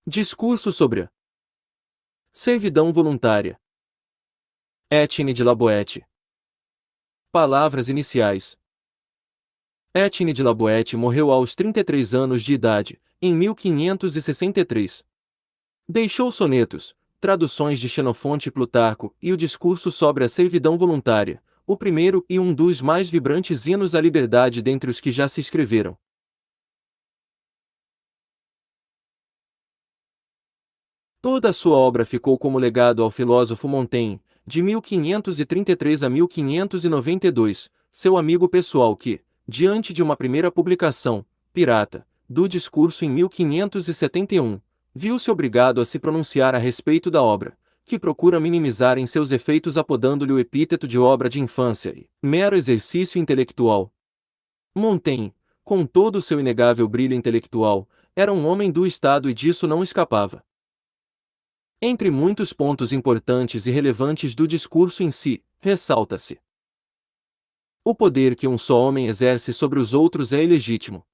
Discurso sobre a servidão voluntária. Étienne de La Boétie. Palavras iniciais. Étienne de La Boétie morreu aos 33 anos de idade, em 1563. Deixou sonetos, traduções de Xenofonte e Plutarco e o discurso sobre a servidão voluntária, o primeiro e um dos mais vibrantes hinos à liberdade dentre os que já se escreveram. Toda a sua obra ficou como legado ao filósofo Montaigne, de 1533 a 1592, seu amigo pessoal que, diante de uma primeira publicação, pirata, do discurso em 1571, viu-se obrigado a se pronunciar a respeito da obra, que procura minimizar em seus efeitos apodando-lhe o epíteto de obra de infância e mero exercício intelectual. Montaigne, com todo o seu inegável brilho intelectual, era um homem do Estado e disso não escapava. Entre muitos pontos importantes e relevantes do discurso em si, ressalta-se: o poder que um só homem exerce sobre os outros é ilegítimo.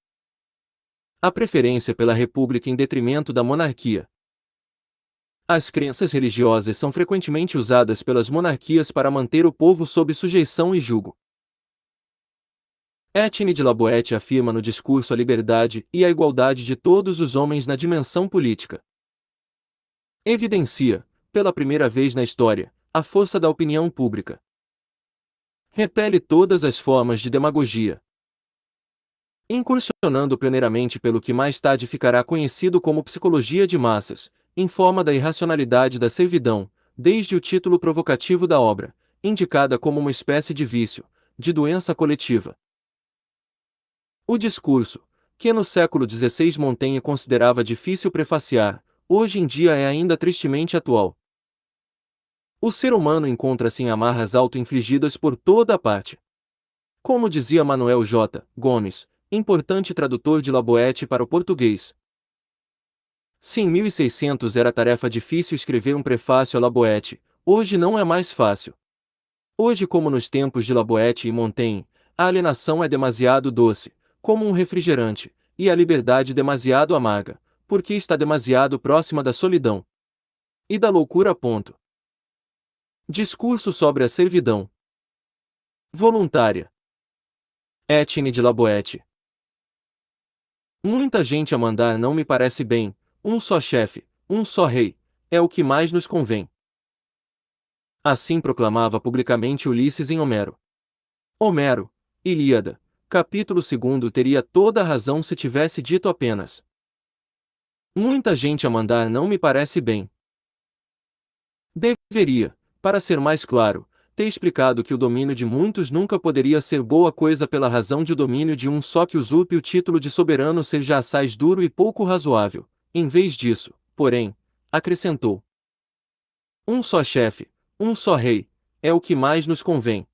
A preferência pela república em detrimento da monarquia. As crenças religiosas são frequentemente usadas pelas monarquias para manter o povo sob sujeição e jugo. Étienne de La Boétie afirma no discurso a liberdade e a igualdade de todos os homens na dimensão política. Evidencia, pela primeira vez na história, a força da opinião pública. Repele todas as formas de demagogia. Incursionando pioneiramente pelo que mais tarde ficará conhecido como psicologia de massas, informa da irracionalidade da servidão, desde o título provocativo da obra, indicada como uma espécie de vício, de doença coletiva. O discurso, que no século XVI Montaigne considerava difícil prefaciar, hoje em dia é ainda tristemente atual. O ser humano encontra-se em amarras auto-infligidas por toda a parte. Como dizia Manuel J. Gomes, importante tradutor de La Boétie para o português. Se em 1600 era tarefa difícil escrever um prefácio a La Boétie, hoje não é mais fácil. Hoje, como nos tempos de La Boétie e Montaigne, a alienação é demasiado doce, como um refrigerante, e a liberdade demasiado amarga, porque está demasiado próxima da solidão e da loucura. Discurso sobre a servidão voluntária. Étienne de La Boétie. Muita gente a mandar não me parece bem, um só chefe, um só rei, é o que mais nos convém. Assim proclamava publicamente Ulisses em Homero. Homero, Ilíada, capítulo 2 teria toda a razão se tivesse dito apenas: muita gente a mandar não me parece bem. Deveria, para ser mais claro, ter explicado que o domínio de muitos nunca poderia ser boa coisa pela razão de o domínio de um só que usurpe o título de soberano seja assaz duro e pouco razoável. Em vez disso, porém, acrescentou: um só chefe, um só rei, é o que mais nos convém.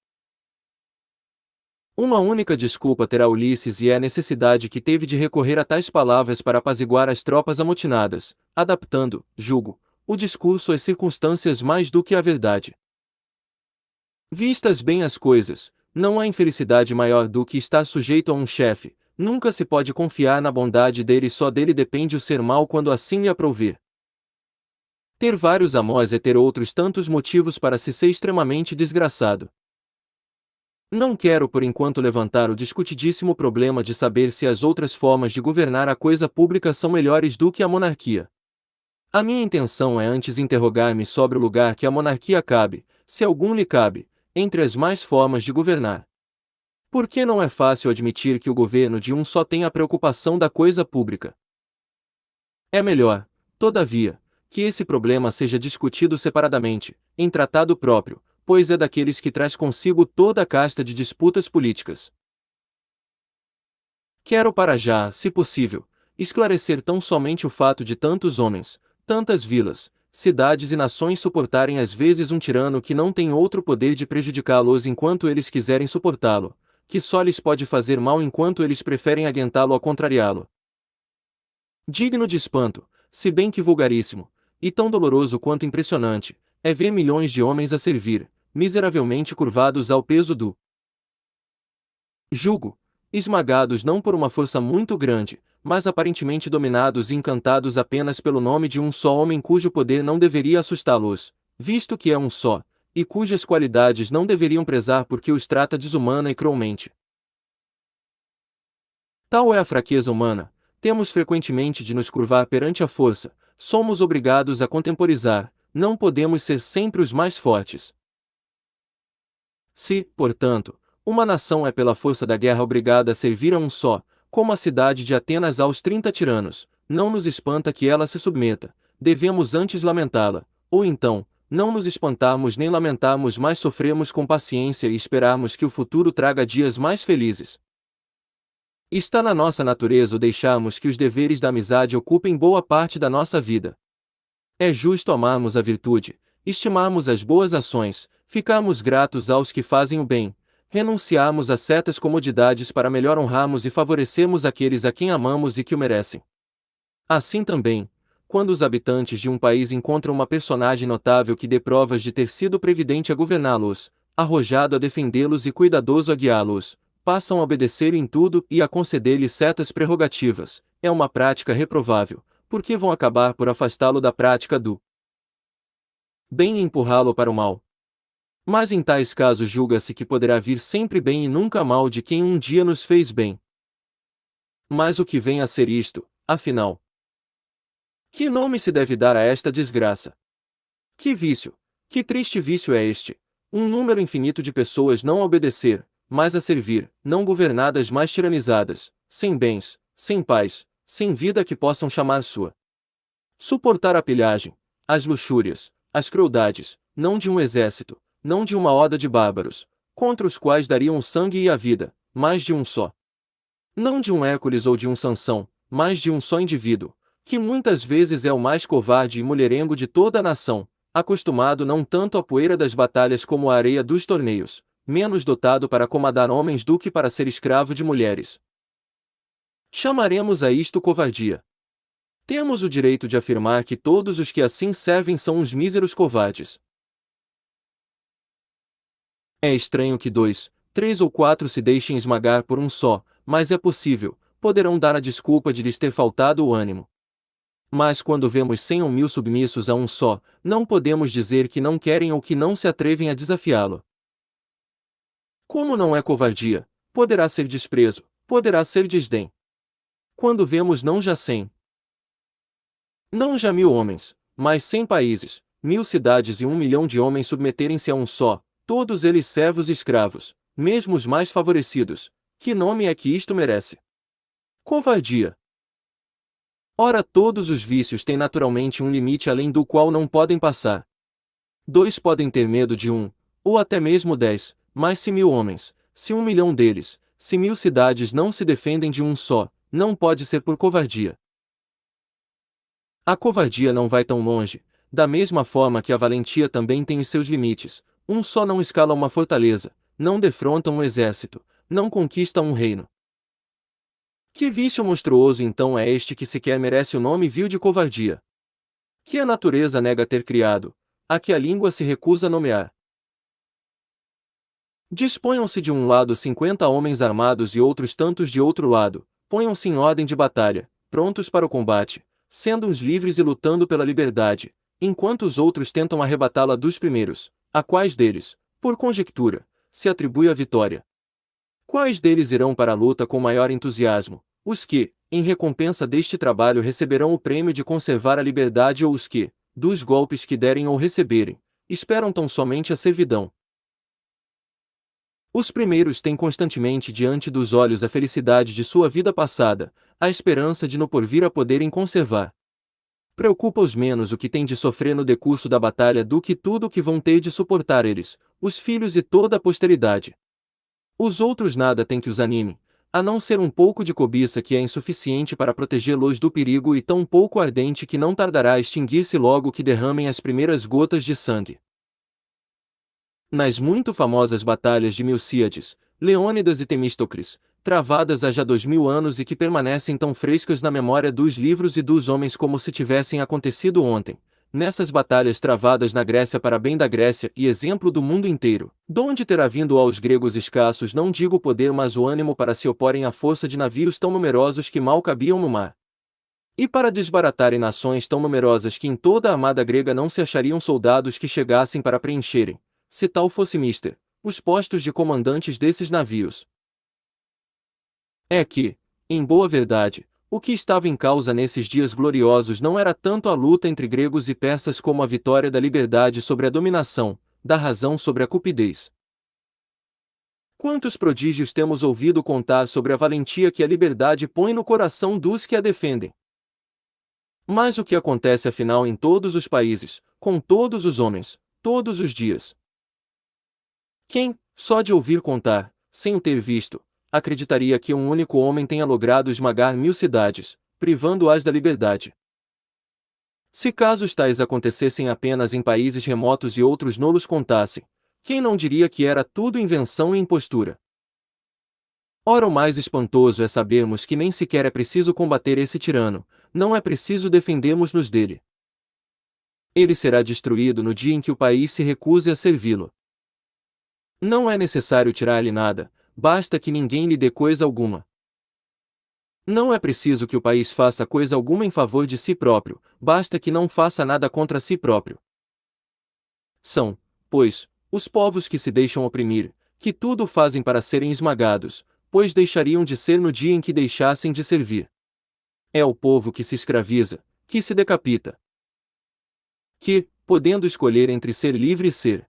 Uma única desculpa terá Ulisses e é a necessidade que teve de recorrer a tais palavras para apaziguar as tropas amotinadas, adaptando, julgo, o discurso às circunstâncias mais do que à verdade. Vistas bem as coisas, não há infelicidade maior do que estar sujeito a um chefe, nunca se pode confiar na bondade dele e só dele depende o ser mau quando assim lhe aprouver. Ter vários amós é ter outros tantos motivos para se ser extremamente desgraçado. Não quero por enquanto levantar o discutidíssimo problema de saber se as outras formas de governar a coisa pública são melhores do que a monarquia. A minha intenção é antes interrogar-me sobre o lugar que a monarquia cabe, se algum lhe cabe, entre as mais formas de governar. Porque não é fácil admitir que o governo de um só tem a preocupação da coisa pública. É melhor, todavia, que esse problema seja discutido separadamente, em tratado próprio, pois é daqueles que traz consigo toda a casta de disputas políticas. Quero para já, se possível, esclarecer tão somente o fato de tantos homens, tantas vilas, cidades e nações suportarem às vezes um tirano que não tem outro poder de prejudicá-los enquanto eles quiserem suportá-lo, que só lhes pode fazer mal enquanto eles preferem aguentá-lo a contrariá-lo. Digno de espanto, se bem que vulgaríssimo, e tão doloroso quanto impressionante, é ver milhões de homens a servir, miseravelmente curvados ao peso do jugo, esmagados não por uma força muito grande, mas aparentemente dominados e encantados apenas pelo nome de um só homem cujo poder não deveria assustá-los, visto que é um só, e cujas qualidades não deveriam prezar porque os trata desumana e cruelmente. Tal é a fraqueza humana, temos frequentemente de nos curvar perante a força, somos obrigados a contemporizar, não podemos ser sempre os mais fortes. Se, portanto, uma nação é pela força da guerra obrigada a servir a um só, como a cidade de Atenas aos 30 tiranos, não nos espanta que ela se submeta, devemos antes lamentá-la, ou então, não nos espantarmos nem lamentarmos, mas sofremos com paciência e esperarmos que o futuro traga dias mais felizes. Está na nossa natureza o deixarmos que os deveres da amizade ocupem boa parte da nossa vida. É justo amarmos a virtude, estimarmos as boas ações, ficarmos gratos aos que fazem o bem, renunciarmos a certas comodidades para melhor honrarmos e favorecermos aqueles a quem amamos e que o merecem. Assim também, quando os habitantes de um país encontram uma personagem notável que dê provas de ter sido previdente a governá-los, arrojado a defendê-los e cuidadoso a guiá-los, passam a obedecer em tudo e a conceder-lhe certas prerrogativas, é uma prática reprovável, porque vão acabar por afastá-lo da prática do bem e empurrá-lo para o mal. Mas em tais casos julga-se que poderá vir sempre bem e nunca mal de quem um dia nos fez bem. Mas o que vem a ser isto, afinal? Que nome se deve dar a esta desgraça? Que vício, que triste vício é este? Um número infinito de pessoas não a obedecer, mas a servir, não governadas mas tiranizadas, sem bens, sem paz, sem vida que possam chamar sua. Suportar a pilhagem, as luxúrias, as crueldades, não de um exército, não de uma horda de bárbaros, contra os quais dariam o sangue e a vida, mas de um só. Não de um Hércules ou de um Sansão, mas de um só indivíduo, que muitas vezes é o mais covarde e mulherengo de toda a nação, acostumado não tanto à poeira das batalhas como à areia dos torneios, menos dotado para comandar homens do que para ser escravo de mulheres. Chamaremos a isto covardia. Temos o direito de afirmar que todos os que assim servem são uns míseros covardes. É estranho que 2, 3 ou 4 se deixem esmagar por um só, mas é possível, poderão dar a desculpa de lhes ter faltado o ânimo. Mas quando vemos 100 ou 1000 submissos a um só, não podemos dizer que não querem ou que não se atrevem a desafiá-lo. Como não é covardia, poderá ser desprezo, poderá ser desdém. Quando vemos não já 100, não já 1000 homens, mas 100 países, 1000 cidades e 1 milhão de homens submeterem-se a um só, todos eles servos e escravos, mesmo os mais favorecidos, que nome é que isto merece? Covardia. Ora, todos os vícios têm naturalmente um limite além do qual não podem passar. 2 podem ter medo de um, ou até mesmo 10, mas se 1000 homens, se 1 milhão deles, se 1000 cidades não se defendem de um só, não pode ser por covardia. A covardia não vai tão longe, da mesma forma que a valentia também tem os seus limites. Um só não escala uma fortaleza, não defronta um exército, não conquista um reino. Que vício monstruoso então é este que sequer merece o nome vil de covardia? Que a natureza nega ter criado, a que a língua se recusa a nomear. Disponham-se de um lado 50 homens armados e outros tantos de outro lado, ponham-se em ordem de batalha, prontos para o combate, sendo uns livres e lutando pela liberdade, enquanto os outros tentam arrebatá-la dos primeiros. A quais deles, por conjectura, se atribui a vitória? Quais deles irão para a luta com maior entusiasmo? Os que, em recompensa deste trabalho receberão o prêmio de conservar a liberdade ou os que, dos golpes que derem ou receberem, esperam tão somente a servidão? Os primeiros têm constantemente diante dos olhos a felicidade de sua vida passada, a esperança de no porvir a poderem conservar. Preocupa-os menos o que têm de sofrer no decurso da batalha do que tudo o que vão ter de suportar eles, os filhos e toda a posteridade. Os outros nada têm que os anime, a não ser um pouco de cobiça que é insuficiente para protegê-los do perigo e tão pouco ardente que não tardará a extinguir-se logo que derramem as primeiras gotas de sangue. Nas muito famosas batalhas de Milcíades, Leônidas e Temístocles, travadas há já 2000 anos e que permanecem tão frescas na memória dos livros e dos homens como se tivessem acontecido ontem, nessas batalhas travadas na Grécia para bem da Grécia e exemplo do mundo inteiro, donde terá vindo aos gregos escassos não digo poder mas o ânimo para se oporem à força de navios tão numerosos que mal cabiam no mar. E para desbaratarem nações tão numerosas que em toda a amada grega não se achariam soldados que chegassem para preencherem, se tal fosse mister, os postos de comandantes desses navios. É que, em boa verdade, o que estava em causa nesses dias gloriosos não era tanto a luta entre gregos e persas como a vitória da liberdade sobre a dominação, da razão sobre a cupidez. Quantos prodígios temos ouvido contar sobre a valentia que a liberdade põe no coração dos que a defendem? Mas o que acontece afinal em todos os países, com todos os homens, todos os dias? Quem, só de ouvir contar, sem o ter visto, acreditaria que um único homem tenha logrado esmagar 1000 cidades, privando-as da liberdade? Se casos tais acontecessem apenas em países remotos e outros nolos contassem, quem não diria que era tudo invenção e impostura? Ora, o mais espantoso é sabermos que nem sequer é preciso combater esse tirano, não é preciso defendermos-nos dele. Ele será destruído no dia em que o país se recuse a servi-lo. Não é necessário tirar-lhe nada, basta que ninguém lhe dê coisa alguma. Não é preciso que o país faça coisa alguma em favor de si próprio, basta que não faça nada contra si próprio. São, pois, os povos que se deixam oprimir, que tudo fazem para serem esmagados, pois deixariam de ser no dia em que deixassem de servir. É o povo que se escraviza, que se decapita. Que, podendo escolher entre ser livre e ser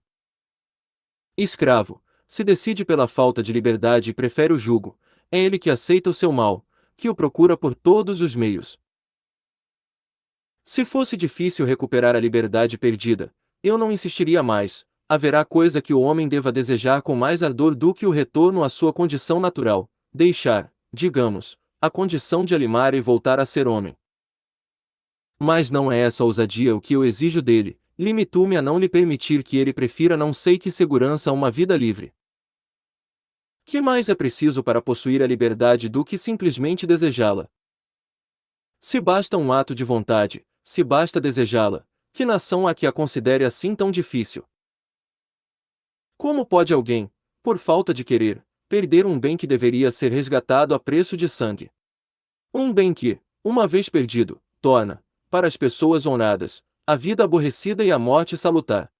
escravo, se decide pela falta de liberdade e prefere o jugo, é ele que aceita o seu mal, que o procura por todos os meios. Se fosse difícil recuperar a liberdade perdida, eu não insistiria mais, haverá coisa que o homem deva desejar com mais ardor do que o retorno à sua condição natural, deixar, digamos, a condição de animar e voltar a ser homem. Mas não é essa ousadia o que eu exijo dele, limito-me a não lhe permitir que ele prefira não sei que segurança a uma vida livre. Que mais é preciso para possuir a liberdade do que simplesmente desejá-la? Se basta um ato de vontade, se basta desejá-la, que nação há que a considere assim tão difícil? Como pode alguém, por falta de querer, perder um bem que deveria ser resgatado a preço de sangue? Um bem que, uma vez perdido, torna, para as pessoas honradas, a vida aborrecida e a morte salutar.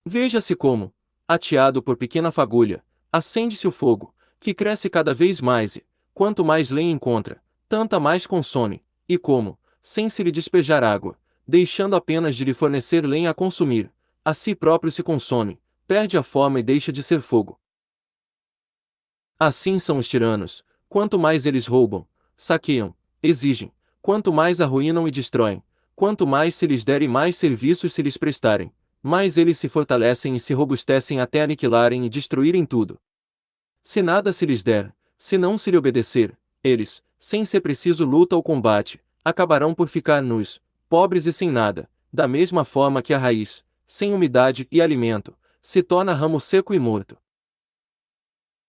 Veja-se como, ateado por pequena fagulha, acende-se o fogo, que cresce cada vez mais e, quanto mais lenha encontra, tanta mais consome, e como, sem se lhe despejar água, deixando apenas de lhe fornecer lenha a consumir, a si próprio se consome, perde a forma e deixa de ser fogo. Assim são os tiranos, quanto mais eles roubam, saqueiam, exigem, quanto mais arruinam e destroem, quanto mais se lhes der e mais serviços se lhes prestarem, mais eles se fortalecem e se robustecem até aniquilarem e destruírem tudo. Se nada se lhes der, se não se lhe obedecer, eles, sem ser preciso luta ou combate, acabarão por ficar nus, pobres e sem nada, da mesma forma que a raiz, sem umidade e alimento, se torna ramo seco e morto.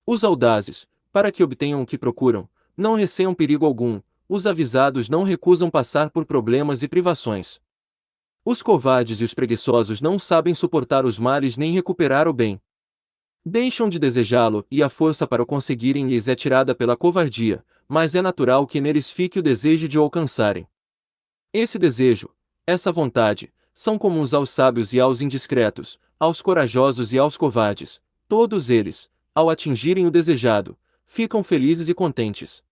Os audazes, para que obtenham o que procuram, não receiam perigo algum, os avisados não recusam passar por problemas e privações. Os covardes e os preguiçosos não sabem suportar os males nem recuperar o bem. Deixam de desejá-lo e a força para o conseguirem lhes é tirada pela covardia, mas é natural que neles fique o desejo de o alcançarem. Esse desejo, essa vontade, são comuns aos sábios e aos indiscretos, aos corajosos e aos covardes. Todos eles, ao atingirem o desejado, ficam felizes e contentes.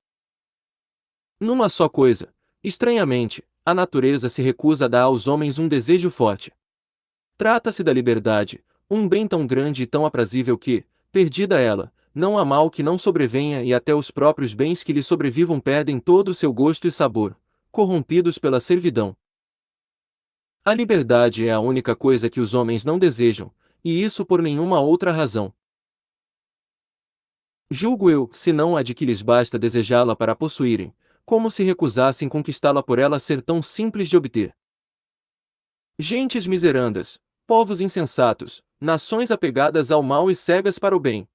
Numa só coisa, estranhamente, a natureza se recusa a dar aos homens um desejo forte. Trata-se da liberdade, um bem tão grande e tão aprazível que, perdida ela, não há mal que não sobrevenha e até os próprios bens que lhe sobrevivam perdem todo o seu gosto e sabor, corrompidos pela servidão. A liberdade é a única coisa que os homens não desejam, e isso por nenhuma outra razão. Julgo eu, se não a de que lhes basta desejá-la para a possuírem, como se recusassem conquistá-la por ela ser tão simples de obter. Gentes miserandas, povos insensatos, nações apegadas ao mal e cegas para o bem.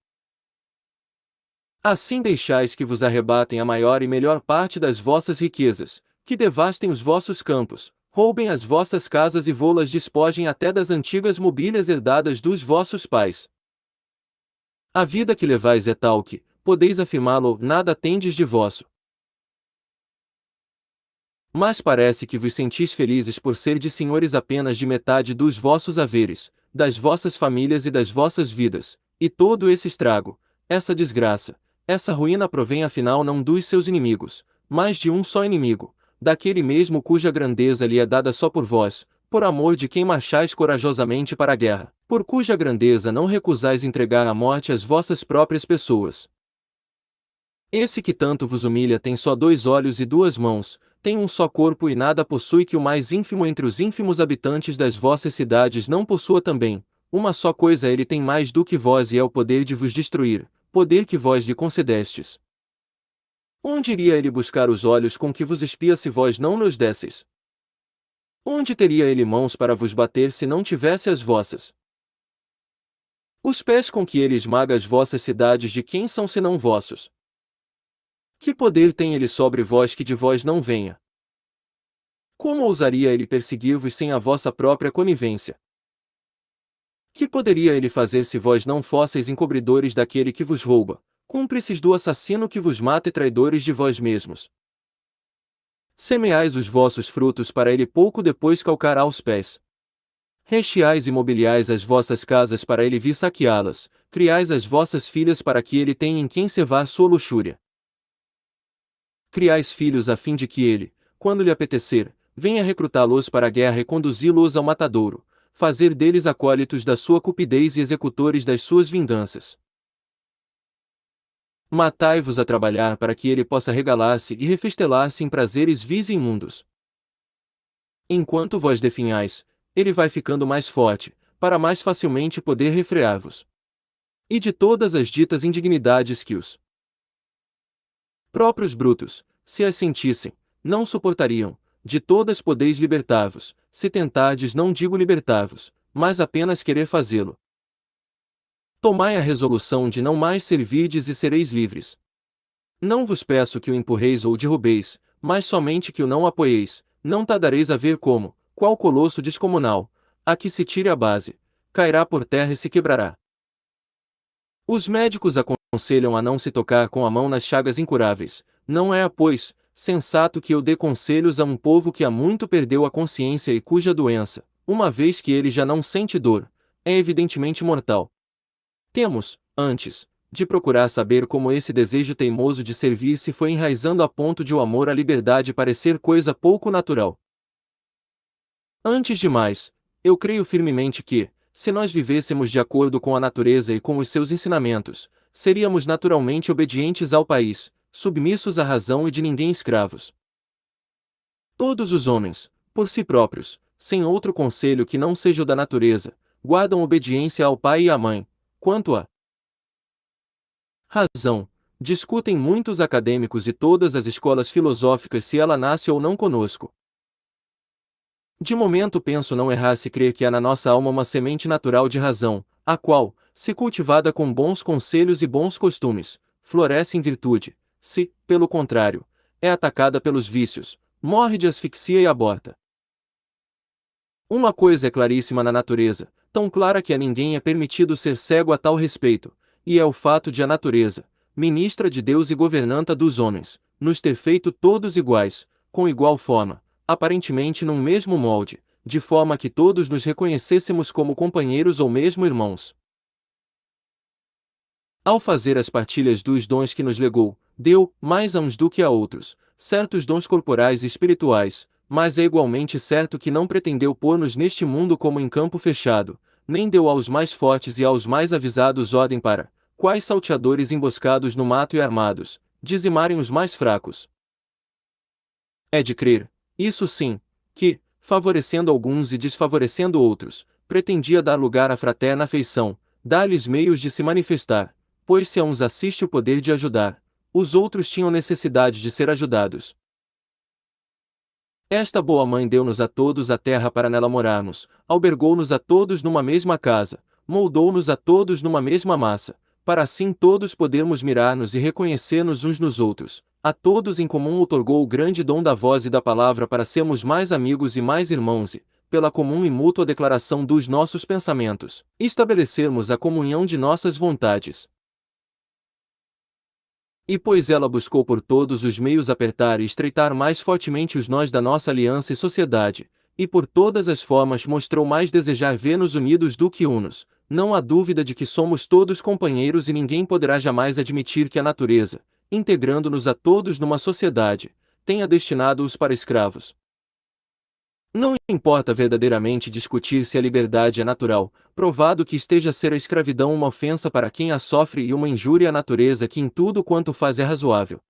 Assim deixais que vos arrebatem a maior e melhor parte das vossas riquezas, que devastem os vossos campos, roubem as vossas casas e vô-las despojem até das antigas mobílias herdadas dos vossos pais. A vida que levais é tal que, podeis afirmá-lo, nada tendes de vosso. Mas parece que vos sentis felizes por serdes senhores apenas de metade dos vossos haveres, das vossas famílias e das vossas vidas, e todo esse estrago, essa desgraça, essa ruína provém afinal não dos seus inimigos, mas de um só inimigo, daquele mesmo cuja grandeza lhe é dada só por vós, por amor de quem marchais corajosamente para a guerra, por cuja grandeza não recusais entregar à morte as vossas próprias pessoas. Esse que tanto vos humilha tem só 2 olhos e 2 mãos, tem um só corpo e nada possui que o mais ínfimo entre os ínfimos habitantes das vossas cidades não possua também. Uma só coisa ele tem mais do que vós e é o poder de vos destruir, poder que vós lhe concedestes. Onde iria ele buscar os olhos com que vos espia se vós não nos desseis? Onde teria ele mãos para vos bater se não tivesse as vossas? Os pés com que ele esmaga as vossas cidades de quem são senão vossos? Que poder tem ele sobre vós que de vós não venha? Como ousaria ele perseguir-vos sem a vossa própria conivência? Que poderia ele fazer se vós não fosseis encobridores daquele que vos rouba, cúmplices do assassino que vos mata e traidores de vós mesmos? Semeais os vossos frutos para ele pouco depois calcar aos pés. Recheais e mobiliais as vossas casas para ele vir saqueá-las, criais as vossas filhas para que ele tenha em quem cevar sua luxúria. Criais filhos a fim de que ele, quando lhe apetecer, venha recrutá-los para a guerra e conduzi-los ao matadouro, fazer deles acólitos da sua cupidez e executores das suas vinganças. Matai-vos a trabalhar para que ele possa regalar-se e refestelar-se em prazeres vis e imundos. Enquanto vós definhais, ele vai ficando mais forte, para mais facilmente poder refrear-vos. E de todas as ditas indignidades que os próprios brutos, se as sentissem, não suportariam, de todas podeis libertar-vos, se tentardes não digo libertar-vos, mas apenas querer fazê-lo. Tomai a resolução de não mais servirdes e sereis livres. Não vos peço que o empurreis ou derrubeis, mas somente que o não apoieis, não tardareis a ver como, qual colosso descomunal, a que se tire a base, cairá por terra e se quebrará. Os médicos aconselham a não se tocar com a mão nas chagas incuráveis, não é, pois, sensato que eu dê conselhos a um povo que há muito perdeu a consciência e cuja doença, uma vez que ele já não sente dor, é evidentemente mortal. Temos, antes, de procurar saber como esse desejo teimoso de servir se foi enraizando a ponto de o amor à liberdade parecer coisa pouco natural. Antes de mais, eu creio firmemente que, se nós vivêssemos de acordo com a natureza e com os seus ensinamentos, seríamos naturalmente obedientes ao país, submissos à razão e de ninguém escravos. Todos os homens, por si próprios, sem outro conselho que não seja o da natureza, guardam obediência ao pai e à mãe. Quanto à razão, discutem muitos acadêmicos e todas as escolas filosóficas se ela nasce ou não conosco. De momento penso não errar se crer que há na nossa alma uma semente natural de razão, a qual, se cultivada com bons conselhos e bons costumes, floresce em virtude, se, pelo contrário, é atacada pelos vícios, morre de asfixia e aborta. Uma coisa é claríssima na natureza, tão clara que a ninguém é permitido ser cego a tal respeito, e é o fato de a natureza, ministra de Deus e governanta dos homens, nos ter feito todos iguais, com igual forma, aparentemente num mesmo molde, de forma que todos nos reconhecêssemos como companheiros ou mesmo irmãos. Ao fazer as partilhas dos dons que nos legou, deu, mais a uns do que a outros, certos dons corporais e espirituais, mas é igualmente certo que não pretendeu pôr-nos neste mundo como em campo fechado, nem deu aos mais fortes e aos mais avisados ordem para, quais salteadores emboscados no mato e armados, dizimarem os mais fracos. É de crer, isso sim, que, favorecendo alguns e desfavorecendo outros, pretendia dar lugar à fraterna afeição, dar-lhes meios de se manifestar, pois se a uns assiste o poder de ajudar, os outros tinham necessidade de ser ajudados. Esta boa mãe deu-nos a todos a terra para nela morarmos, albergou-nos a todos numa mesma casa, moldou-nos a todos numa mesma massa, para assim todos podermos mirar-nos e reconhecer-nos uns nos outros, a todos em comum outorgou o grande dom da voz e da palavra para sermos mais amigos e mais irmãos e, pela comum e mútua declaração dos nossos pensamentos, estabelecermos a comunhão de nossas vontades. E pois ela buscou por todos os meios apertar e estreitar mais fortemente os nós da nossa aliança e sociedade, e por todas as formas mostrou mais desejar ver-nos unidos do que unos, não há dúvida de que somos todos companheiros e ninguém poderá jamais admitir que a natureza, integrando-nos a todos numa sociedade, tenha destinado-os para escravos. Não importa verdadeiramente discutir se a liberdade é natural, provado que esteja a ser a escravidão uma ofensa para quem a sofre e uma injúria à natureza que em tudo quanto faz é razoável.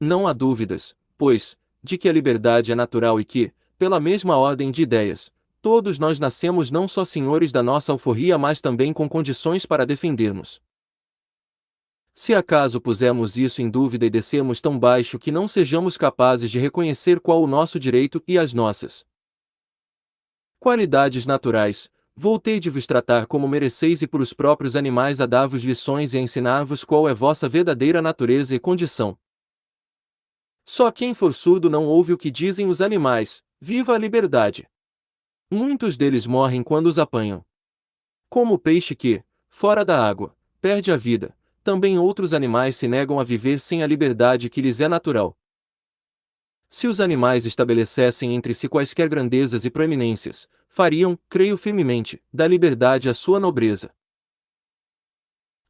Não há dúvidas, pois, de que a liberdade é natural e que, pela mesma ordem de ideias, todos nós nascemos não só senhores da nossa alforria mas também com condições para defendermos. Se acaso pusermos isso em dúvida e descermos tão baixo que não sejamos capazes de reconhecer qual o nosso direito e as nossas qualidades naturais, voltei de vos tratar como mereceis e por os próprios animais a dar-vos lições e a ensinar-vos qual é vossa verdadeira natureza e condição. Só quem for surdo não ouve o que dizem os animais, viva a liberdade! Muitos deles morrem quando os apanham. Como o peixe que, fora da água, perde a vida, também outros animais se negam a viver sem a liberdade que lhes é natural. Se os animais estabelecessem entre si quaisquer grandezas e proeminências, fariam, creio firmemente, da liberdade a sua nobreza.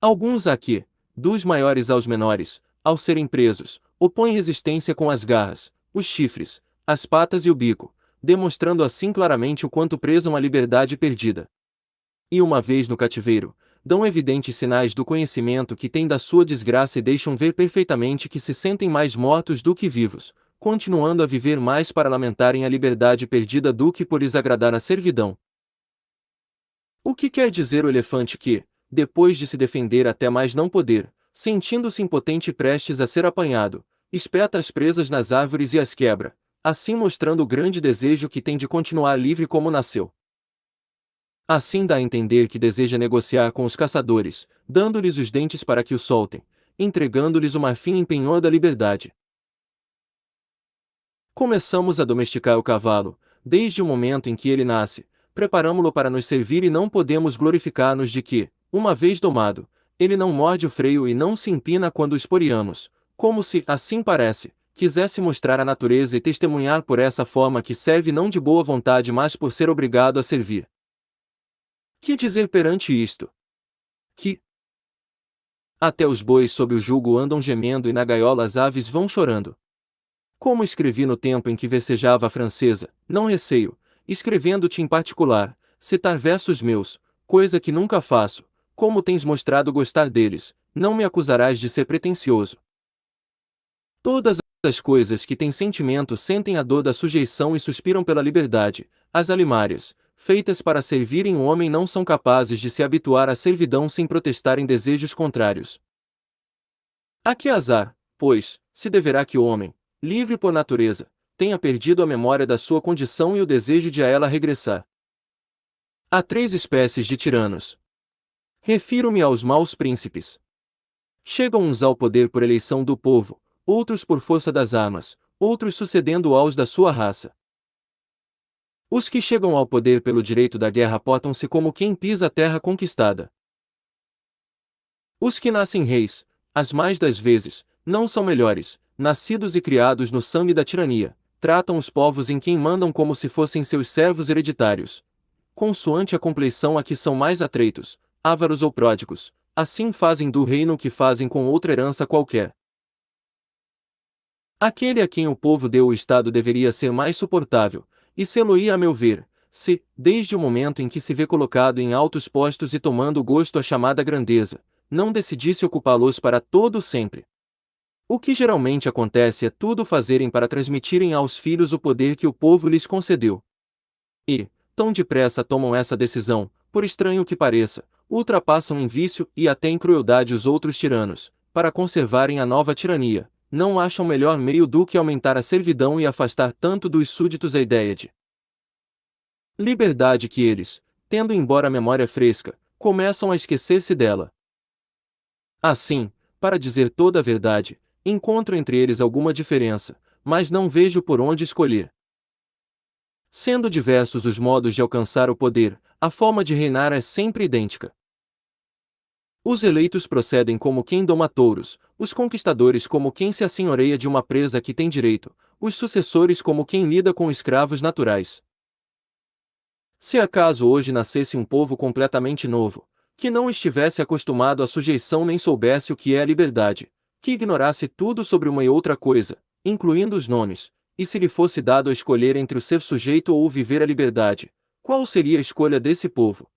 Alguns aqui, dos maiores aos menores, ao serem presos, opõem resistência com as garras, os chifres, as patas e o bico, demonstrando assim claramente o quanto prezam a liberdade perdida. E uma vez no cativeiro, dão evidentes sinais do conhecimento que têm da sua desgraça e deixam ver perfeitamente que se sentem mais mortos do que vivos, continuando a viver mais para lamentarem a liberdade perdida do que por lhes agradar a servidão. O que quer dizer o elefante que, depois de se defender até mais não poder, sentindo-se impotente e prestes a ser apanhado, espeta as presas nas árvores e as quebra, assim mostrando o grande desejo que tem de continuar livre como nasceu. Assim dá a entender que deseja negociar com os caçadores, dando-lhes os dentes para que o soltem, entregando-lhes o marfim em penhor da liberdade. Começamos a domesticar o cavalo, desde o momento em que ele nasce, preparamo-lo para nos servir e não podemos glorificar-nos de que, uma vez domado, ele não morde o freio e não se empina quando o esporeamos, como se, assim parece, quisesse mostrar à natureza e testemunhar por essa forma que serve não de boa vontade mas por ser obrigado a servir. Que dizer perante isto? Que até os bois sob o jugo andam gemendo e na gaiola as aves vão chorando. Como escrevi no tempo em que versejava a francesa, não receio, escrevendo-te em particular, citar versos meus, coisa que nunca faço, como tens mostrado gostar deles, não me acusarás de ser pretensioso. Todas as coisas que têm sentimento sentem a dor da sujeição e suspiram pela liberdade, as alimárias, feitas para servirem o homem não são capazes de se habituar à servidão sem protestarem desejos contrários. A que azar, pois, se deverá que o homem, livre por natureza, tenha perdido a memória da sua condição e o desejo de a ela regressar. Há três espécies de tiranos. Refiro-me aos maus príncipes. Chegam uns ao poder por eleição do povo, outros por força das armas, outros sucedendo aos da sua raça. Os que chegam ao poder pelo direito da guerra portam-se como quem pisa a terra conquistada. Os que nascem reis, as mais das vezes, não são melhores, nascidos e criados no sangue da tirania, tratam os povos em quem mandam como se fossem seus servos hereditários. Consoante a compleição a que são mais atreitos, ávaros ou pródigos, assim fazem do reino o que fazem com outra herança qualquer. Aquele a quem o povo deu o Estado deveria ser mais suportável, e sê-lo-ia a meu ver, se, desde o momento em que se vê colocado em altos postos e tomando gosto à chamada grandeza, não decidisse ocupá-los para todo o sempre. O que geralmente acontece é tudo fazerem para transmitirem aos filhos o poder que o povo lhes concedeu. E, tão depressa tomam essa decisão, por estranho que pareça, ultrapassam em vício e até em crueldade os outros tiranos, para conservarem a nova tirania, não acham melhor meio do que aumentar a servidão e afastar tanto dos súditos a ideia de liberdade que eles, tendo embora a memória fresca, começam a esquecer-se dela. Assim, para dizer toda a verdade, encontro entre eles alguma diferença, mas não vejo por onde escolher. Sendo diversos os modos de alcançar o poder, a forma de reinar é sempre idêntica. Os eleitos procedem como quem doma touros, os conquistadores como quem se assenhoreia de uma presa que tem direito, os sucessores como quem lida com escravos naturais. Se acaso hoje nascesse um povo completamente novo, que não estivesse acostumado à sujeição nem soubesse o que é a liberdade, que ignorasse tudo sobre uma e outra coisa, incluindo os nomes, e se lhe fosse dado a escolher entre o ser sujeito ou viver a liberdade, qual seria a escolha desse povo?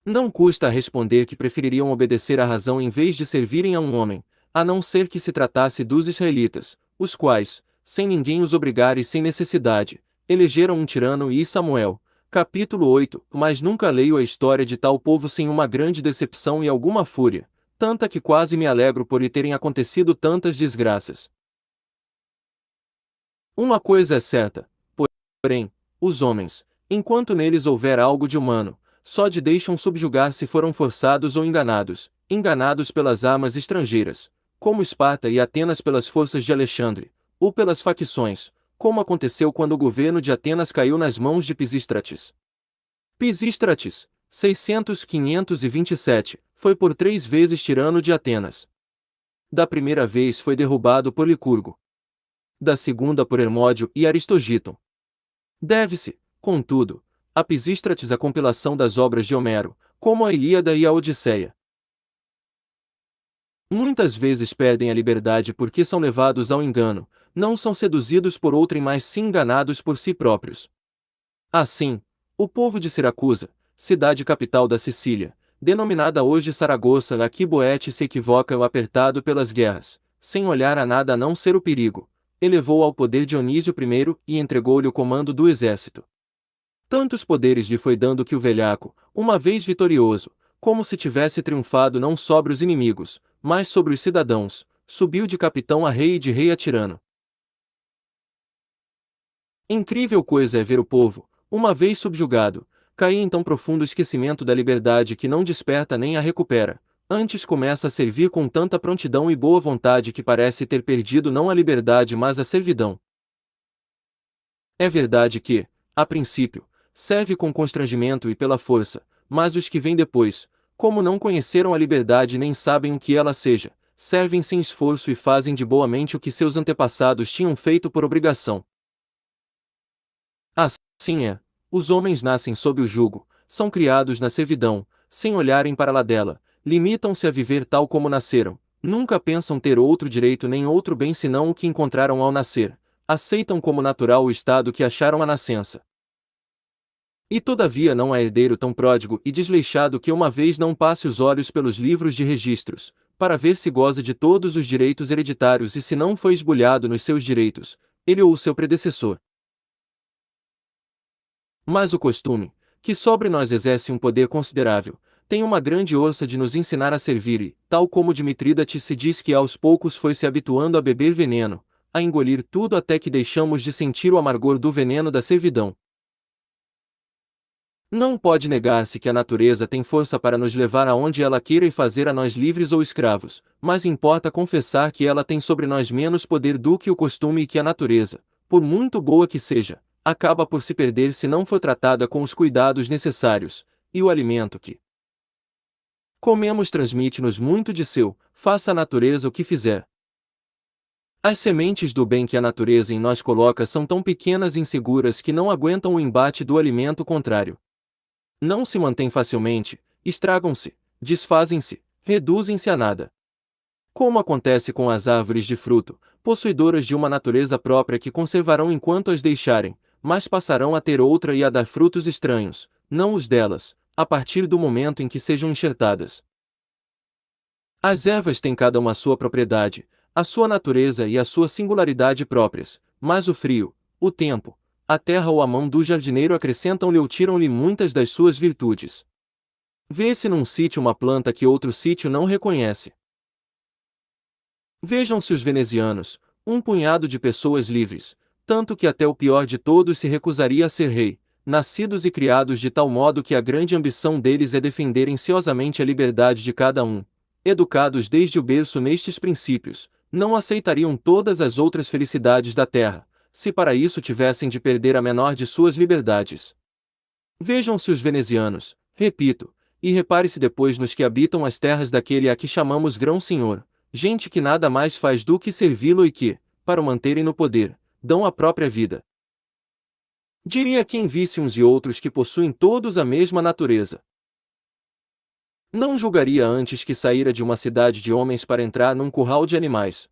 Não custa a responder que prefeririam obedecer à razão em vez de servirem a um homem, a não ser que se tratasse dos israelitas, os quais, sem ninguém os obrigar e sem necessidade, elegeram um tirano e Samuel. Capítulo 8. Mas nunca leio a história de tal povo sem uma grande decepção e alguma fúria, tanta que quase me alegro por lhe terem acontecido tantas desgraças. Uma coisa é certa, porém, os homens, enquanto neles houver algo de humano, só de deixam subjugar se foram forçados ou enganados, enganados pelas armas estrangeiras, como Esparta e Atenas pelas forças de Alexandre, ou pelas facções, como aconteceu quando o governo de Atenas caiu nas mãos de Pisístrates. Pisístrates, 600-527, foi por 3 vezes tirano de Atenas. Da primeira vez foi derrubado por Licurgo. Da segunda por Hermódio e Aristogito. Deve-se, contudo, a Pisístrates a compilação das obras de Homero, como a Ilíada e a Odisseia. Muitas vezes perdem a liberdade porque são levados ao engano, não são seduzidos por outrem mas sim enganados por si próprios. Assim, o povo de Siracusa, cidade capital da Sicília, denominada hoje Saragossa, aqui Boete se equivoca o apertado pelas guerras, sem olhar a nada a não ser o perigo, elevou ao poder Dionísio I e entregou-lhe o comando do exército. Tantos poderes lhe foi dando que o velhaco, uma vez vitorioso, como se tivesse triunfado não sobre os inimigos, mas sobre os cidadãos, subiu de capitão a rei e de rei a tirano. Incrível coisa é ver o povo, uma vez subjugado, cair em tão profundo esquecimento da liberdade que não desperta nem a recupera, antes começa a servir com tanta prontidão e boa vontade que parece ter perdido não a liberdade mas a servidão. É verdade que, a princípio, serve com constrangimento e pela força, mas os que vêm depois, como não conheceram a liberdade nem sabem o que ela seja, servem sem esforço e fazem de boa mente o que seus antepassados tinham feito por obrigação. Assim é, os homens nascem sob o jugo, são criados na servidão, sem olharem para lá dela, limitam-se a viver tal como nasceram, nunca pensam ter outro direito nem outro bem senão o que encontraram ao nascer, aceitam como natural o estado que acharam à nascença. E todavia não há herdeiro tão pródigo e desleixado que uma vez não passe os olhos pelos livros de registros, para ver se goza de todos os direitos hereditários e se não foi esbulhado nos seus direitos, ele ou o seu predecessor. Mas o costume, que sobre nós exerce um poder considerável, tem uma grande orça de nos ensinar a servir e, tal como Dmitrídates se diz que aos poucos foi se habituando a beber veneno, a engolir tudo até que deixamos de sentir o amargor do veneno da servidão. Não pode negar-se que a natureza tem força para nos levar aonde ela queira e fazer a nós livres ou escravos, mas importa confessar que ela tem sobre nós menos poder do que o costume e que a natureza, por muito boa que seja, acaba por se perder se não for tratada com os cuidados necessários, e o alimento que comemos transmite-nos muito de seu, faça a natureza o que fizer. As sementes do bem que a natureza em nós coloca são tão pequenas e inseguras que não aguentam o embate do alimento contrário. Não se mantêm facilmente, estragam-se, desfazem-se, reduzem-se a nada. Como acontece com as árvores de fruto, possuidoras de uma natureza própria que conservarão enquanto as deixarem, mas passarão a ter outra e a dar frutos estranhos, não os delas, a partir do momento em que sejam enxertadas. As ervas têm cada uma a sua propriedade, a sua natureza e a sua singularidade próprias, mas o frio, o tempo, a terra ou a mão do jardineiro acrescentam-lhe ou tiram-lhe muitas das suas virtudes. Vê-se num sítio uma planta que outro sítio não reconhece. Vejam-se os venezianos, um punhado de pessoas livres, tanto que até o pior de todos se recusaria a ser rei, nascidos e criados de tal modo que a grande ambição deles é defenderem ciosamente a liberdade de cada um, educados desde o berço nestes princípios, não aceitariam todas as outras felicidades da terra, se para isso tivessem de perder a menor de suas liberdades. Vejam-se os venezianos, repito, e repare-se depois nos que habitam as terras daquele a que chamamos grão-senhor, gente que nada mais faz do que servi-lo e que, para o manterem no poder, dão a própria vida. Diria quem visse uns e outros que possuem todos a mesma natureza. Não julgaria antes que saíra de uma cidade de homens para entrar num curral de animais.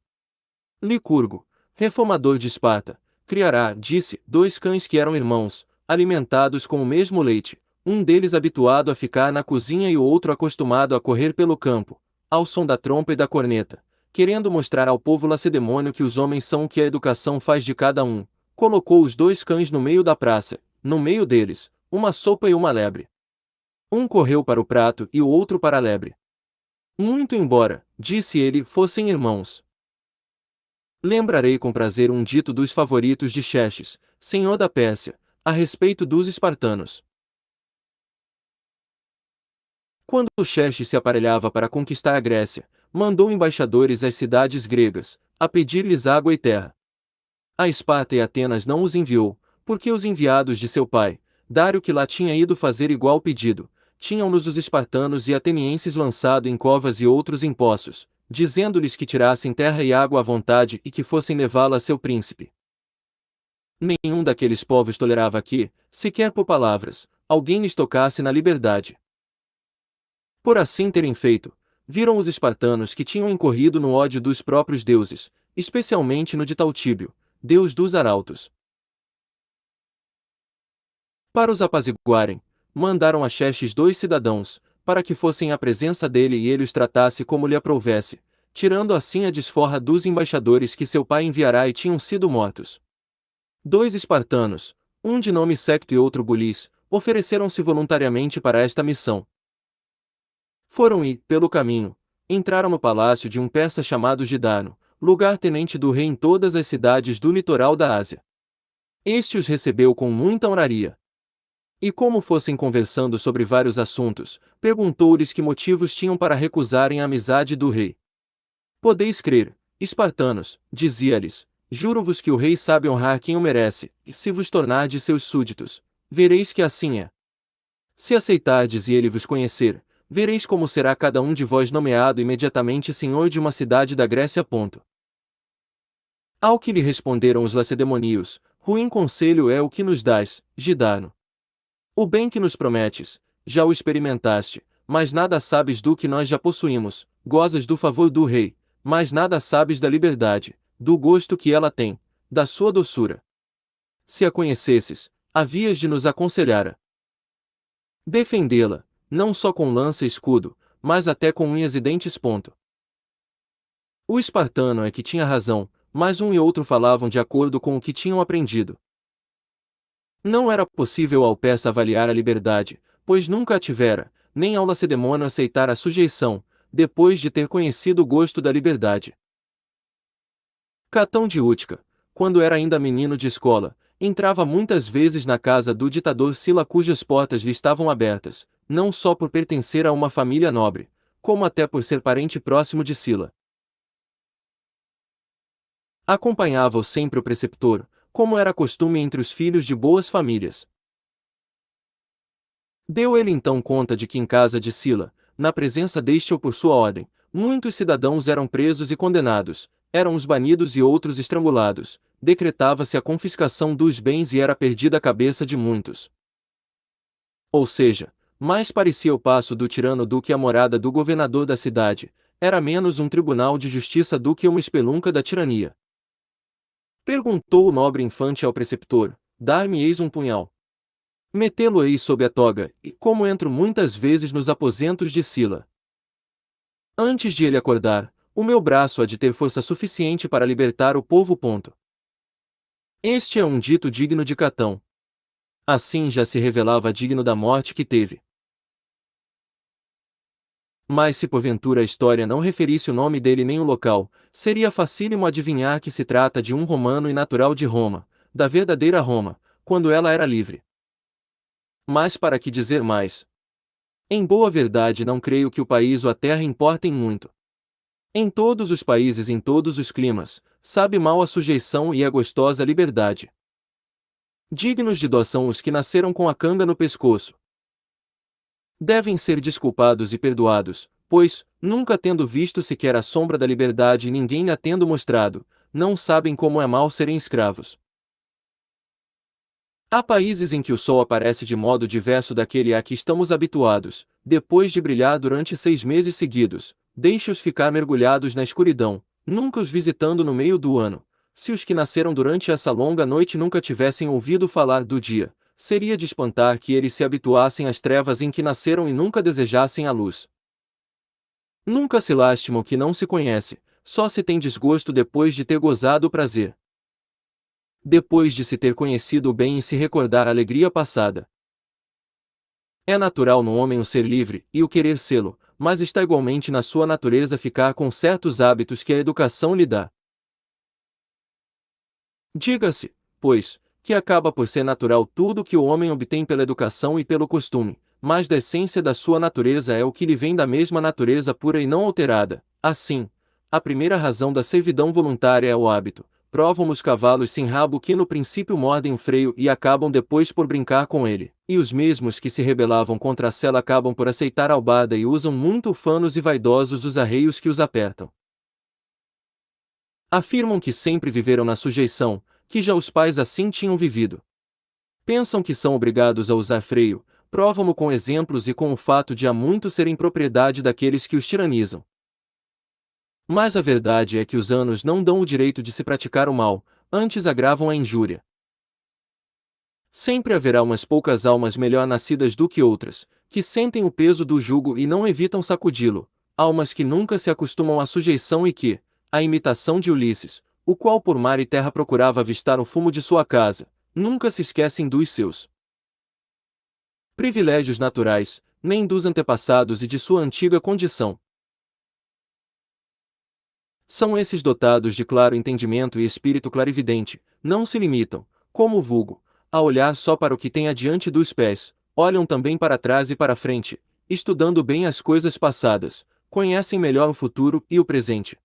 Licurgo, reformador de Esparta, criará, disse, 2 cães que eram irmãos, alimentados com o mesmo leite, um deles habituado a ficar na cozinha e o outro acostumado a correr pelo campo, ao som da trompa e da corneta, querendo mostrar ao povo lacedemônio que os homens são o que a educação faz de cada um. Colocou os 2 cães no meio da praça, no meio deles, uma sopa e uma lebre. Um correu para o prato e o outro para a lebre. Muito embora, disse ele, fossem irmãos. Lembrarei com prazer um dito dos favoritos de Xerxes, senhor da Pérsia, a respeito dos espartanos. Quando Xerxes se aparelhava para conquistar a Grécia, mandou embaixadores às cidades gregas, a pedir-lhes água e terra. A Esparta e Atenas não os enviou, porque os enviados de seu pai, Dário que lá tinha ido fazer igual pedido, tinham-nos os espartanos e atenienses lançado em covas e outros em poços, dizendo-lhes que tirassem terra e água à vontade e que fossem levá-la a seu príncipe. Nenhum daqueles povos tolerava que, sequer por palavras, alguém lhes tocasse na liberdade. Por assim terem feito, viram os espartanos que tinham incorrido no ódio dos próprios deuses, especialmente no de Tautíbio, deus dos arautos. Para os apaziguarem, mandaram a Xerxes 2 cidadãos, para que fossem à presença dele e ele os tratasse como lhe aprouvesse, tirando assim a desforra dos embaixadores que seu pai enviará e tinham sido mortos. 2 espartanos, um de nome Secto e outro Bulis, ofereceram-se voluntariamente para esta missão. Foram e, pelo caminho, entraram no palácio de um persa chamado Gidano, lugar-tenente do rei em todas as cidades do litoral da Ásia. Este os recebeu com muita honraria. E como fossem conversando sobre vários assuntos, perguntou-lhes que motivos tinham para recusarem a amizade do rei. Podeis crer, espartanos, dizia-lhes, juro-vos que o rei sabe honrar quem o merece, e se vos tornardes seus súditos, vereis que assim é. Se aceitardes e ele vos conhecer, vereis como será cada um de vós nomeado imediatamente senhor de uma cidade da Grécia. Ao que lhe responderam os lacedemonios, ruim conselho é o que nos dás, Gidano. O bem que nos prometes, já o experimentaste, mas nada sabes do que nós já possuímos, gozas do favor do rei, mas nada sabes da liberdade, do gosto que ela tem, da sua doçura. Se a conhecesses, havias de nos aconselhar a defendê-la, não só com lança e escudo, mas até com unhas e dentes. O espartano é que tinha razão, mas um e outro falavam de acordo com o que tinham aprendido. Não era possível ao persa avaliar a liberdade, pois nunca a tivera, nem ao lacedemônio aceitar a sujeição, depois de ter conhecido o gosto da liberdade. Catão de Útica, quando era ainda menino de escola, entrava muitas vezes na casa do ditador Sila cujas portas lhe estavam abertas, não só por pertencer a uma família nobre, como até por ser parente próximo de Sila. Acompanhava-o sempre o preceptor, como era costume entre os filhos de boas famílias. Deu ele então conta de que em casa de Sila, na presença deste ou por sua ordem, muitos cidadãos eram presos e condenados, eram uns banidos e outros estrangulados, decretava-se a confiscação dos bens e era perdida a cabeça de muitos. Ou seja, mais parecia o paço do tirano do que a morada do governador da cidade, era menos um tribunal de justiça do que uma espelunca da tirania. Perguntou o nobre infante ao preceptor, dar-me-eis um punhal. Metê-lo-eis sob a toga, e como entro muitas vezes nos aposentos de Sila. Antes de ele acordar, o meu braço há de ter força suficiente para libertar o povo. Este é um dito digno de Catão. Assim já se revelava digno da morte que teve. Mas se porventura a história não referisse o nome dele nem o local, seria facílimo adivinhar que se trata de um romano e natural de Roma, da verdadeira Roma, quando ela era livre. Mas para que dizer mais? Em boa verdade não creio que o país ou a terra importem muito. Em todos os países em todos os climas, sabe mal a sujeição e é gostosa a liberdade. Dignos de dó são os que nasceram com a canga no pescoço. Devem ser desculpados e perdoados, pois, nunca tendo visto sequer a sombra da liberdade e ninguém a tendo mostrado, não sabem como é mal serem escravos. Há países em que o sol aparece de modo diverso daquele a que estamos habituados, depois de brilhar durante 6 meses seguidos, deixe-os ficar mergulhados na escuridão, nunca os visitando no meio do ano. Se os que nasceram durante essa longa noite nunca tivessem ouvido falar do dia, seria de espantar que eles se habituassem às trevas em que nasceram e nunca desejassem a luz. Nunca se lastima o que não se conhece, só se tem desgosto depois de ter gozado o prazer. Depois de se ter conhecido o bem e se recordar a alegria passada. É natural no homem o ser livre, e o querer sê-lo, mas está igualmente na sua natureza ficar com certos hábitos que a educação lhe dá. Diga-se, pois, que acaba por ser natural tudo que o homem obtém pela educação e pelo costume, mas da essência da sua natureza é o que lhe vem da mesma natureza pura e não alterada. Assim, a primeira razão da servidão voluntária é o hábito. Provam os cavalos sem rabo que no princípio mordem o freio e acabam depois por brincar com ele, e os mesmos que se rebelavam contra a sela acabam por aceitar a albada e usam muito ufanos e vaidosos os arreios que os apertam. Afirmam que sempre viveram na sujeição, que já os pais assim tinham vivido. Pensam que são obrigados a usar freio, provam-no com exemplos e com o fato de há muito serem propriedade daqueles que os tiranizam. Mas a verdade é que os anos não dão o direito de se praticar o mal, antes agravam a injúria. Sempre haverá umas poucas almas melhor nascidas do que outras, que sentem o peso do jugo e não evitam sacudi-lo, almas que nunca se acostumam à sujeição e que, à imitação de Ulisses, o qual por mar e terra procurava avistar o fumo de sua casa, nunca se esquecem dos seus privilégios naturais, nem dos antepassados e de sua antiga condição. São esses dotados de claro entendimento e espírito clarividente, não se limitam, como o vulgo, a olhar só para o que tem adiante dos pés, olham também para trás e para frente, estudando bem as coisas passadas, conhecem melhor o futuro e o presente.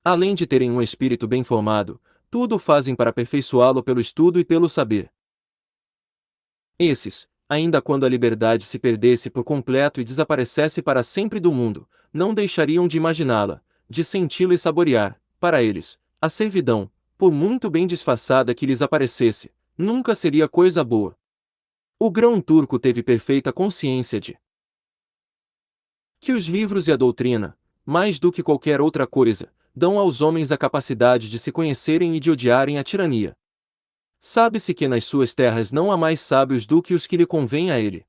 Além de terem um espírito bem formado, tudo fazem para aperfeiçoá-lo pelo estudo e pelo saber. Esses, ainda quando a liberdade se perdesse por completo e desaparecesse para sempre do mundo, não deixariam de imaginá-la, de senti-la e saborear. Para eles, a servidão, por muito bem disfarçada que lhes aparecesse, nunca seria coisa boa. O grão-turco teve perfeita consciência de que os livros e a doutrina, mais do que qualquer outra coisa, dão aos homens a capacidade de se conhecerem e de odiarem a tirania. Sabe-se que nas suas terras não há mais sábios do que os que lhe convém a ele.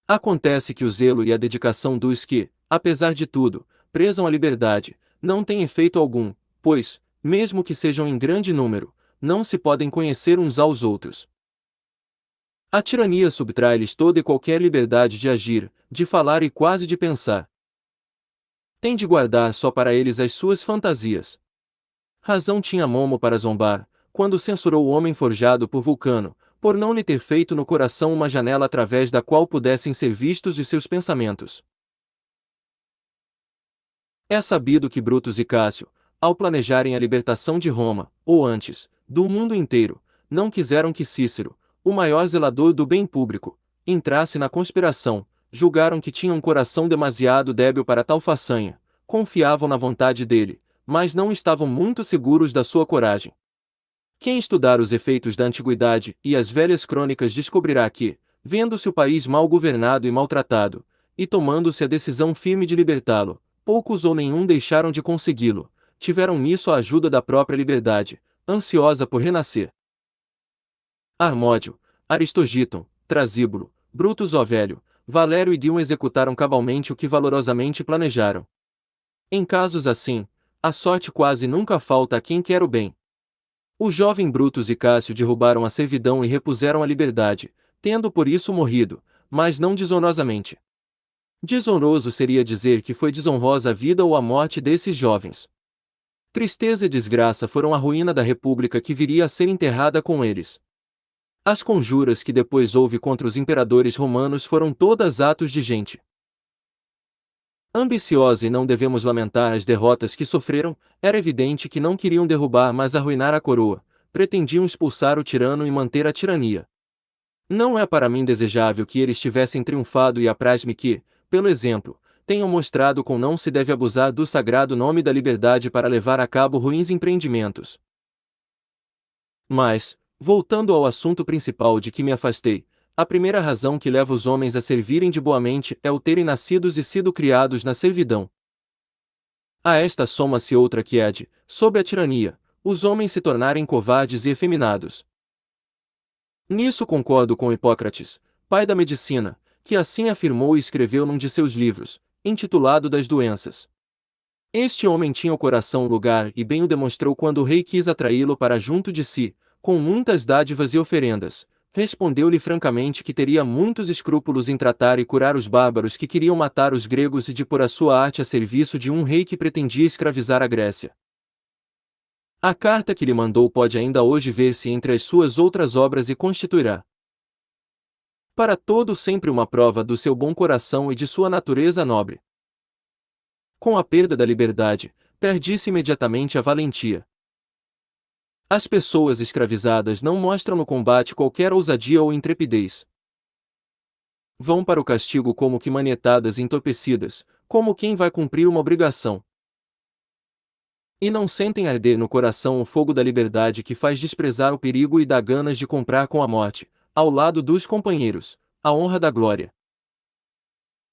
Acontece que o zelo e a dedicação dos que, apesar de tudo, prezam a liberdade, não têm efeito algum, pois, mesmo que sejam em grande número, não se podem conhecer uns aos outros. A tirania subtrai-lhes toda e qualquer liberdade de agir, de falar e quase de pensar. Tem de guardar só para eles as suas fantasias. Razão tinha Momo para zombar, quando censurou o homem forjado por Vulcano, por não lhe ter feito no coração uma janela através da qual pudessem ser vistos os seus pensamentos. É sabido que Brutus e Cássio, ao planejarem a libertação de Roma, ou antes, do mundo inteiro, não quiseram que Cícero, o maior zelador do bem público, entrasse na conspiração, julgaram que tinha um coração demasiado débil para tal façanha, confiavam na vontade dele, mas não estavam muito seguros da sua coragem. Quem estudar os efeitos da antiguidade e as velhas crônicas descobrirá que, vendo-se o país mal governado e maltratado, e tomando-se a decisão firme de libertá-lo, poucos ou nenhum deixaram de consegui-lo, tiveram nisso a ajuda da própria liberdade, ansiosa por renascer. Harmódio, Aristogiton, Trasíbulo, Brutus o Velho, Valério e Dion executaram cabalmente o que valorosamente planejaram. Em casos assim, a sorte quase nunca falta a quem quer o bem. O jovem Brutus e Cássio derrubaram a servidão e repuseram a liberdade, tendo por isso morrido, mas não desonorosamente. Desonroso seria dizer que foi desonrosa a vida ou a morte desses jovens. Tristeza e desgraça foram a ruína da república que viria a ser enterrada com eles. As conjuras que depois houve contra os imperadores romanos foram todas atos de gente ambiciosa e não devemos lamentar as derrotas que sofreram. Era evidente que não queriam derrubar mas arruinar a coroa, pretendiam expulsar o tirano e manter a tirania. Não é para mim desejável que eles tivessem triunfado e apraz-me que, pelo exemplo, tenham mostrado como não se deve abusar do sagrado nome da liberdade para levar a cabo ruins empreendimentos. Mas, voltando ao assunto principal de que me afastei, a primeira razão que leva os homens a servirem de boamente é o terem nascidos e sido criados na servidão. A esta soma-se outra que é de, sob a tirania, os homens se tornarem covardes e efeminados. Nisso concordo com Hipócrates, pai da medicina, que assim afirmou e escreveu num de seus livros, intitulado Das Doenças. Este homem tinha o coração no lugar e bem o demonstrou quando o rei quis atraí-lo para junto de si, com muitas dádivas e oferendas. Respondeu-lhe francamente que teria muitos escrúpulos em tratar e curar os bárbaros que queriam matar os gregos e de pôr a sua arte a serviço de um rei que pretendia escravizar a Grécia. A carta que lhe mandou pode ainda hoje ver-se entre as suas outras obras e constituirá para todo sempre uma prova do seu bom coração e de sua natureza nobre. Com a perda da liberdade, perde-se imediatamente a valentia. As pessoas escravizadas não mostram no combate qualquer ousadia ou intrepidez. Vão para o castigo como que manietadas e entorpecidas, como quem vai cumprir uma obrigação. E não sentem arder no coração o fogo da liberdade que faz desprezar o perigo e dá ganas de comprar com a morte, ao lado dos companheiros, a honra da glória.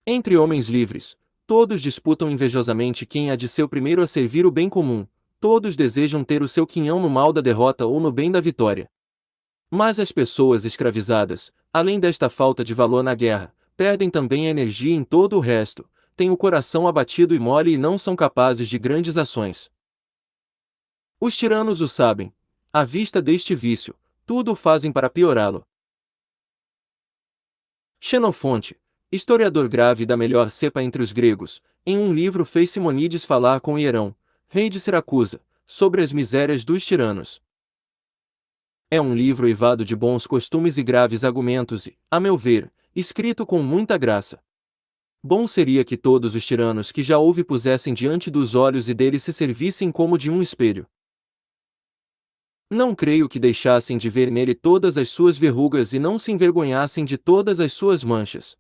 Entre homens livres, todos disputam invejosamente quem há de ser o primeiro a servir o bem comum, todos desejam ter o seu quinhão no mal da derrota ou no bem da vitória. Mas as pessoas escravizadas, além desta falta de valor na guerra, perdem também a energia em todo o resto, têm o coração abatido e mole e não são capazes de grandes ações. Os tiranos o sabem. À vista deste vício, tudo fazem para piorá-lo. Xenofonte, historiador grave da melhor cepa entre os gregos, em um livro fez Simonides falar com Hierão, rei de Siracusa, sobre as misérias dos tiranos. É um livro eivado de bons costumes e graves argumentos e, a meu ver, escrito com muita graça. Bom seria que todos os tiranos que já houve pusessem diante dos olhos e deles se servissem como de um espelho. Não creio que deixassem de ver nele todas as suas verrugas e não se envergonhassem de todas as suas manchas.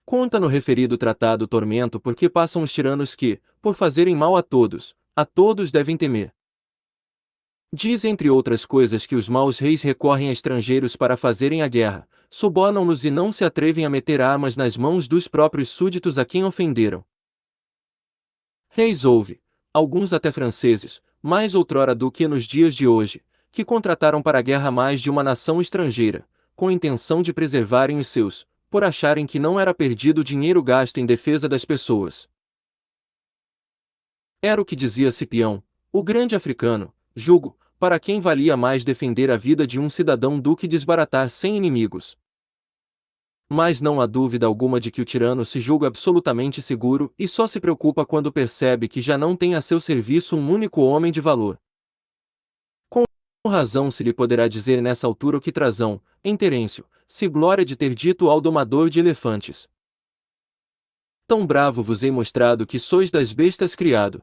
Conta no referido tratado o tormento porque passam os tiranos que, por fazerem mal a todos devem temer. Diz entre outras coisas que os maus reis recorrem a estrangeiros para fazerem a guerra, subornam-nos e não se atrevem a meter armas nas mãos dos próprios súditos a quem ofenderam. Reis houve, alguns até franceses, mais outrora do que nos dias de hoje, que contrataram para a guerra mais de uma nação estrangeira, com a intenção de preservarem os seus, por acharem que não era perdido o dinheiro gasto em defesa das pessoas. Era o que dizia Cipião, o grande africano, julgo, para quem valia mais defender a vida de um cidadão do que desbaratar 100 inimigos. Mas não há dúvida alguma de que o tirano se julga absolutamente seguro e só se preocupa quando percebe que já não tem a seu serviço um único homem de valor. Com razão se lhe poderá dizer nessa altura o que Trasão, em Terêncio, se glória de ter dito ao domador de elefantes. Tão bravo vos hei mostrado que sois das bestas criado.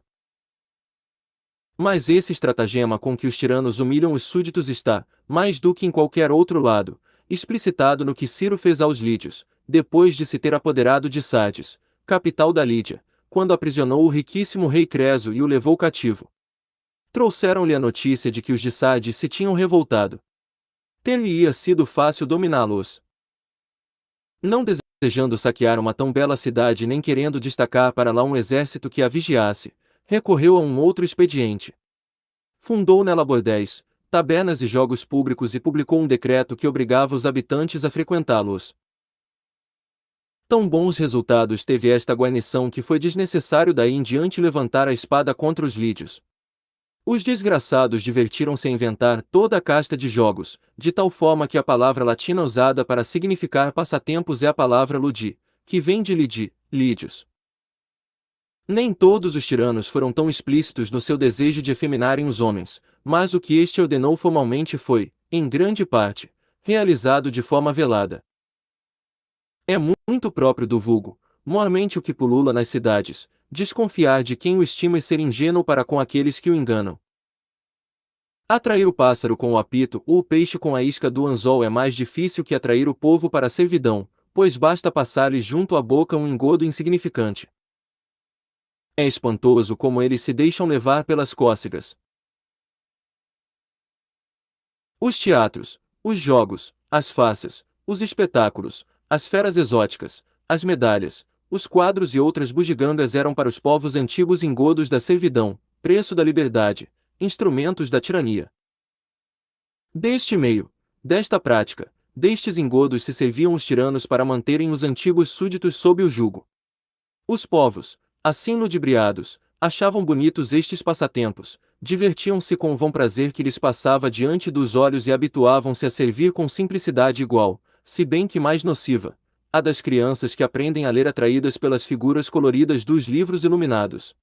Mas esse estratagema com que os tiranos humilham os súditos está, mais do que em qualquer outro lado, explicitado no que Ciro fez aos lídios, depois de se ter apoderado de Sardes, capital da Lídia, quando aprisionou o riquíssimo rei Creso e o levou cativo. Trouxeram-lhe a notícia de que os de Sardes se tinham revoltado. Ter-lhe-ia sido fácil dominá-los. Não desejando saquear uma tão bela cidade nem querendo destacar para lá um exército que a vigiasse, recorreu a um outro expediente. Fundou nela bordéis, tabernas e jogos públicos e publicou um decreto que obrigava os habitantes a frequentá-los. Tão bons resultados teve esta guarnição que foi desnecessário daí em diante levantar a espada contra os lídios. Os desgraçados divertiram-se a inventar toda a casta de jogos, de tal forma que a palavra latina usada para significar passatempos é a palavra ludi, que vem de lidi, lídios. Nem todos os tiranos foram tão explícitos no seu desejo de efeminarem os homens, mas o que este ordenou formalmente foi, em grande parte, realizado de forma velada. É muito próprio do vulgo, mormente o que pulula nas cidades, desconfiar de quem o estima e ser ingênuo para com aqueles que o enganam. Atrair o pássaro com o apito ou o peixe com a isca do anzol é mais difícil que atrair o povo para a servidão, pois basta passar-lhes junto à boca um engodo insignificante. É espantoso como eles se deixam levar pelas cócegas. Os teatros, os jogos, as faces, os espetáculos, as feras exóticas, as medalhas, os quadros e outras bugigangas eram para os povos antigos engodos da servidão, preço da liberdade, instrumentos da tirania. Deste meio, desta prática, destes engodos se serviam os tiranos para manterem os antigos súditos sob o jugo. Os povos, assim ludibriados, achavam bonitos estes passatempos, divertiam-se com o vão prazer que lhes passava diante dos olhos e habituavam-se a servir com simplicidade igual, se bem que mais nociva, a das crianças que aprendem a ler atraídas pelas figuras coloridas dos livros iluminados.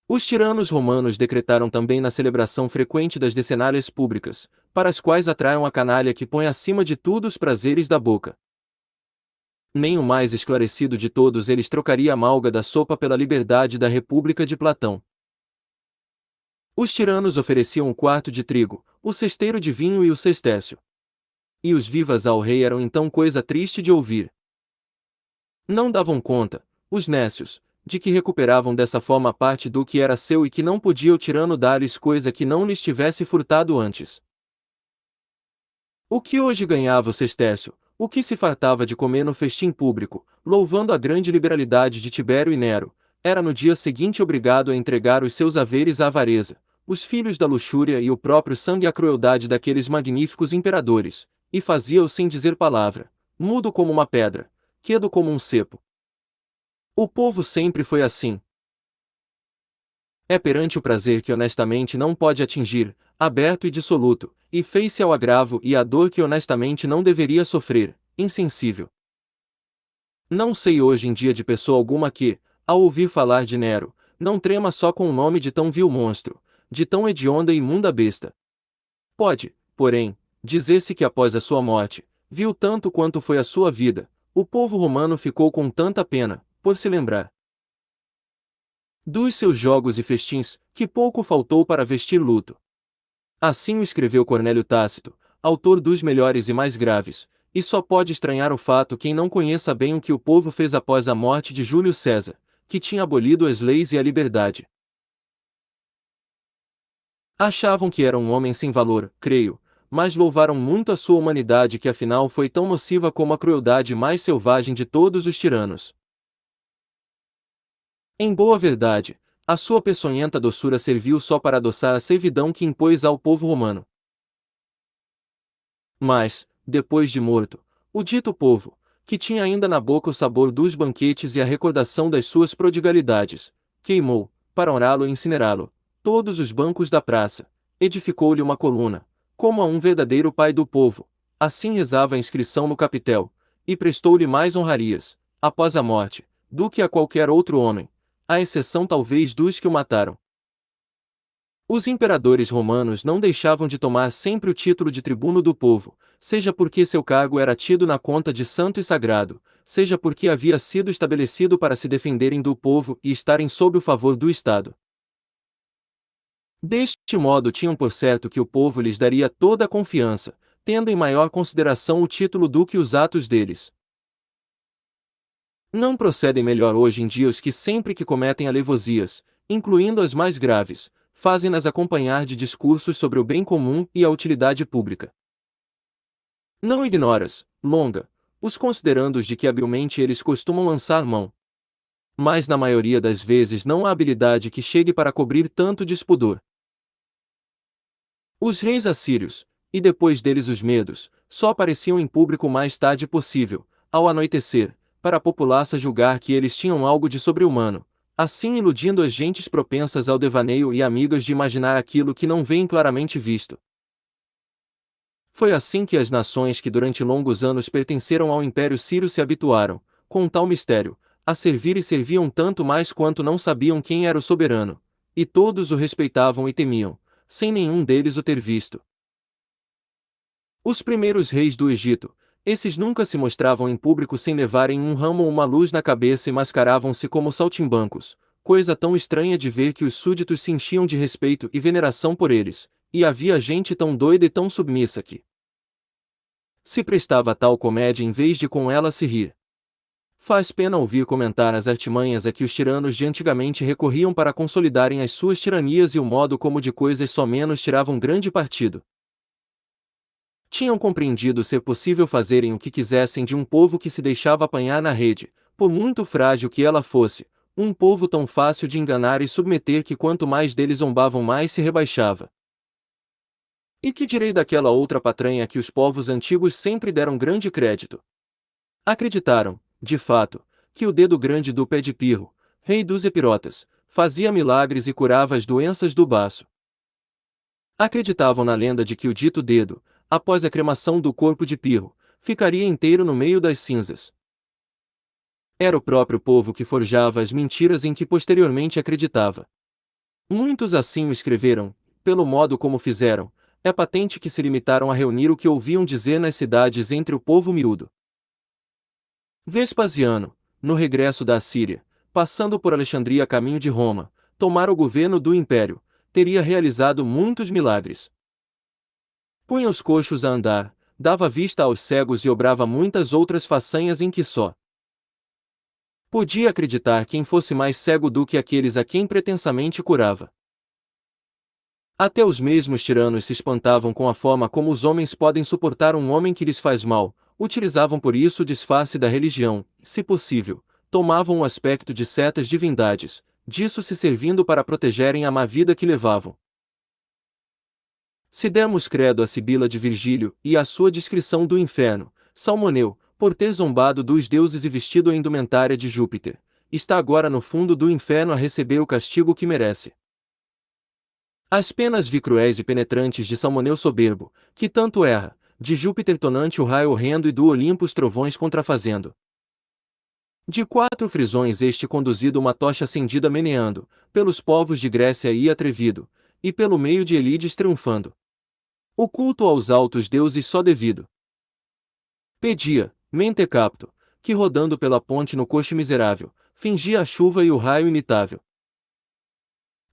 Os tiranos romanos decretaram também na celebração frequente das decenárias públicas, para as quais atraiam a canalha que põe acima de tudo os prazeres da boca. Nem o mais esclarecido de todos eles trocaria a malga da sopa pela liberdade da República de Platão. Os tiranos ofereciam o quarto de trigo, o cesteiro de vinho e o cestécio. E os vivas ao rei eram então coisa triste de ouvir. Não davam conta, os nécios, de que recuperavam dessa forma parte do que era seu e que não podia o tirano dar-lhes coisa que não lhes tivesse furtado antes. O que hoje ganhava o cestécio, o que se fartava de comer no festim público, louvando a grande liberalidade de Tibério e Nero, era no dia seguinte obrigado a entregar os seus haveres à avareza, os filhos da luxúria e o próprio sangue à crueldade daqueles magníficos imperadores, e fazia-o sem dizer palavra, mudo como uma pedra, quedo como um cepo. O povo sempre foi assim. É perante o prazer que honestamente não pode atingir, aberto e dissoluto, e fez-se ao agravo e à dor que honestamente não deveria sofrer, insensível. Não sei hoje em dia de pessoa alguma que, ao ouvir falar de Nero, não trema só com o nome de tão vil monstro, de tão hedionda e imunda besta. Pode, porém, dizer-se que após a sua morte, viu tanto quanto foi a sua vida, o povo romano ficou com tanta pena, por se lembrar dos seus jogos e festins, que pouco faltou para vestir luto. Assim o escreveu Cornélio Tácito, autor dos melhores e mais graves, e só pode estranhar o fato quem não conheça bem o que o povo fez após a morte de Júlio César, que tinha abolido as leis e a liberdade. Achavam que era um homem sem valor, creio, mas louvaram muito a sua humanidade que afinal foi tão nociva como a crueldade mais selvagem de todos os tiranos. Em boa verdade, a sua peçonhenta doçura serviu só para adoçar a servidão que impôs ao povo romano. Mas, depois de morto, o dito povo, que tinha ainda na boca o sabor dos banquetes e a recordação das suas prodigalidades, queimou, para honrá-lo e incinerá-lo, todos os bancos da praça, edificou-lhe uma coluna, como a um verdadeiro pai do povo, assim rezava a inscrição no capitel, e prestou-lhe mais honrarias, após a morte, do que a qualquer outro homem, à exceção talvez dos que o mataram. Os imperadores romanos não deixavam de tomar sempre o título de tribuno do povo, seja porque seu cargo era tido na conta de santo e sagrado, seja porque havia sido estabelecido para se defenderem do povo e estarem sob o favor do Estado. Deste modo tinham por certo que o povo lhes daria toda a confiança, tendo em maior consideração o título do que os atos deles. Não procedem melhor hoje em dia os que sempre que cometem alevosias, incluindo as mais graves, fazem-nas acompanhar de discursos sobre o bem comum e a utilidade pública. Não ignoras, longa, os considerandos de que habilmente eles costumam lançar mão. Mas na maioria das vezes não há habilidade que chegue para cobrir tanto despudor. Os reis assírios, e depois deles os medos, só apareciam em público o mais tarde possível, ao anoitecer, para a populaça julgar que eles tinham algo de sobre-humano, assim iludindo as gentes propensas ao devaneio e amigas de imaginar aquilo que não veem claramente visto. Foi assim que as nações que durante longos anos pertenceram ao Império Sírio se habituaram, com tal mistério, a servir e serviam tanto mais quanto não sabiam quem era o soberano, e todos o respeitavam e temiam, sem nenhum deles o ter visto. Os primeiros reis do Egito, esses nunca se mostravam em público sem levarem um ramo ou uma luz na cabeça e mascaravam-se como saltimbancos, coisa tão estranha de ver que os súditos se enchiam de respeito e veneração por eles, e havia gente tão doida e tão submissa que se prestava a tal comédia em vez de com ela se rir. Faz pena ouvir comentar as artimanhas a que os tiranos de antigamente recorriam para consolidarem as suas tiranias e o modo como de coisas só menos tiravam grande partido. Tinham compreendido ser possível fazerem o que quisessem de um povo que se deixava apanhar na rede, por muito frágil que ela fosse, um povo tão fácil de enganar e submeter que quanto mais deles zombavam mais se rebaixava. E que direi daquela outra patranha a que os povos antigos sempre deram grande crédito? Acreditaram, de fato, que o dedo grande do pé de Pirro, rei dos Epirotas, fazia milagres e curava as doenças do baço. Acreditavam na lenda de que o dito dedo, após a cremação do corpo de Pirro, ficaria inteiro no meio das cinzas. Era o próprio povo que forjava as mentiras em que posteriormente acreditava. Muitos assim o escreveram, pelo modo como fizeram, é patente que se limitaram a reunir o que ouviam dizer nas cidades entre o povo miúdo. Vespasiano, no regresso da Assíria, passando por Alexandria a caminho de Roma, tomara o governo do império, teria realizado muitos milagres. Punha os coxos a andar, dava vista aos cegos e obrava muitas outras façanhas em que só podia acreditar quem fosse mais cego do que aqueles a quem pretensamente curava. Até os mesmos tiranos se espantavam com a forma como os homens podem suportar um homem que lhes faz mal, utilizavam por isso o disfarce da religião, se possível, tomavam o aspecto de certas divindades, disso se servindo para protegerem a má vida que levavam. Se dermos credo a Sibila de Virgílio e à sua descrição do inferno, Salmoneu, por ter zombado dos deuses e vestido a indumentária de Júpiter, está agora no fundo do inferno a receber o castigo que merece. As penas vi cruéis e penetrantes de Salmoneu soberbo, que tanto erra, de Júpiter tonante o raio horrendo e do Olimpo os trovões contrafazendo. De 4 frisões este conduzido uma tocha acendida meneando, pelos povos de Grécia ia atrevido, e pelo meio de Elides triunfando. O culto aos altos deuses só devido. Pedia, Mentecapto, que rodando pela ponte no coche miserável, fingia a chuva e o raio imitável.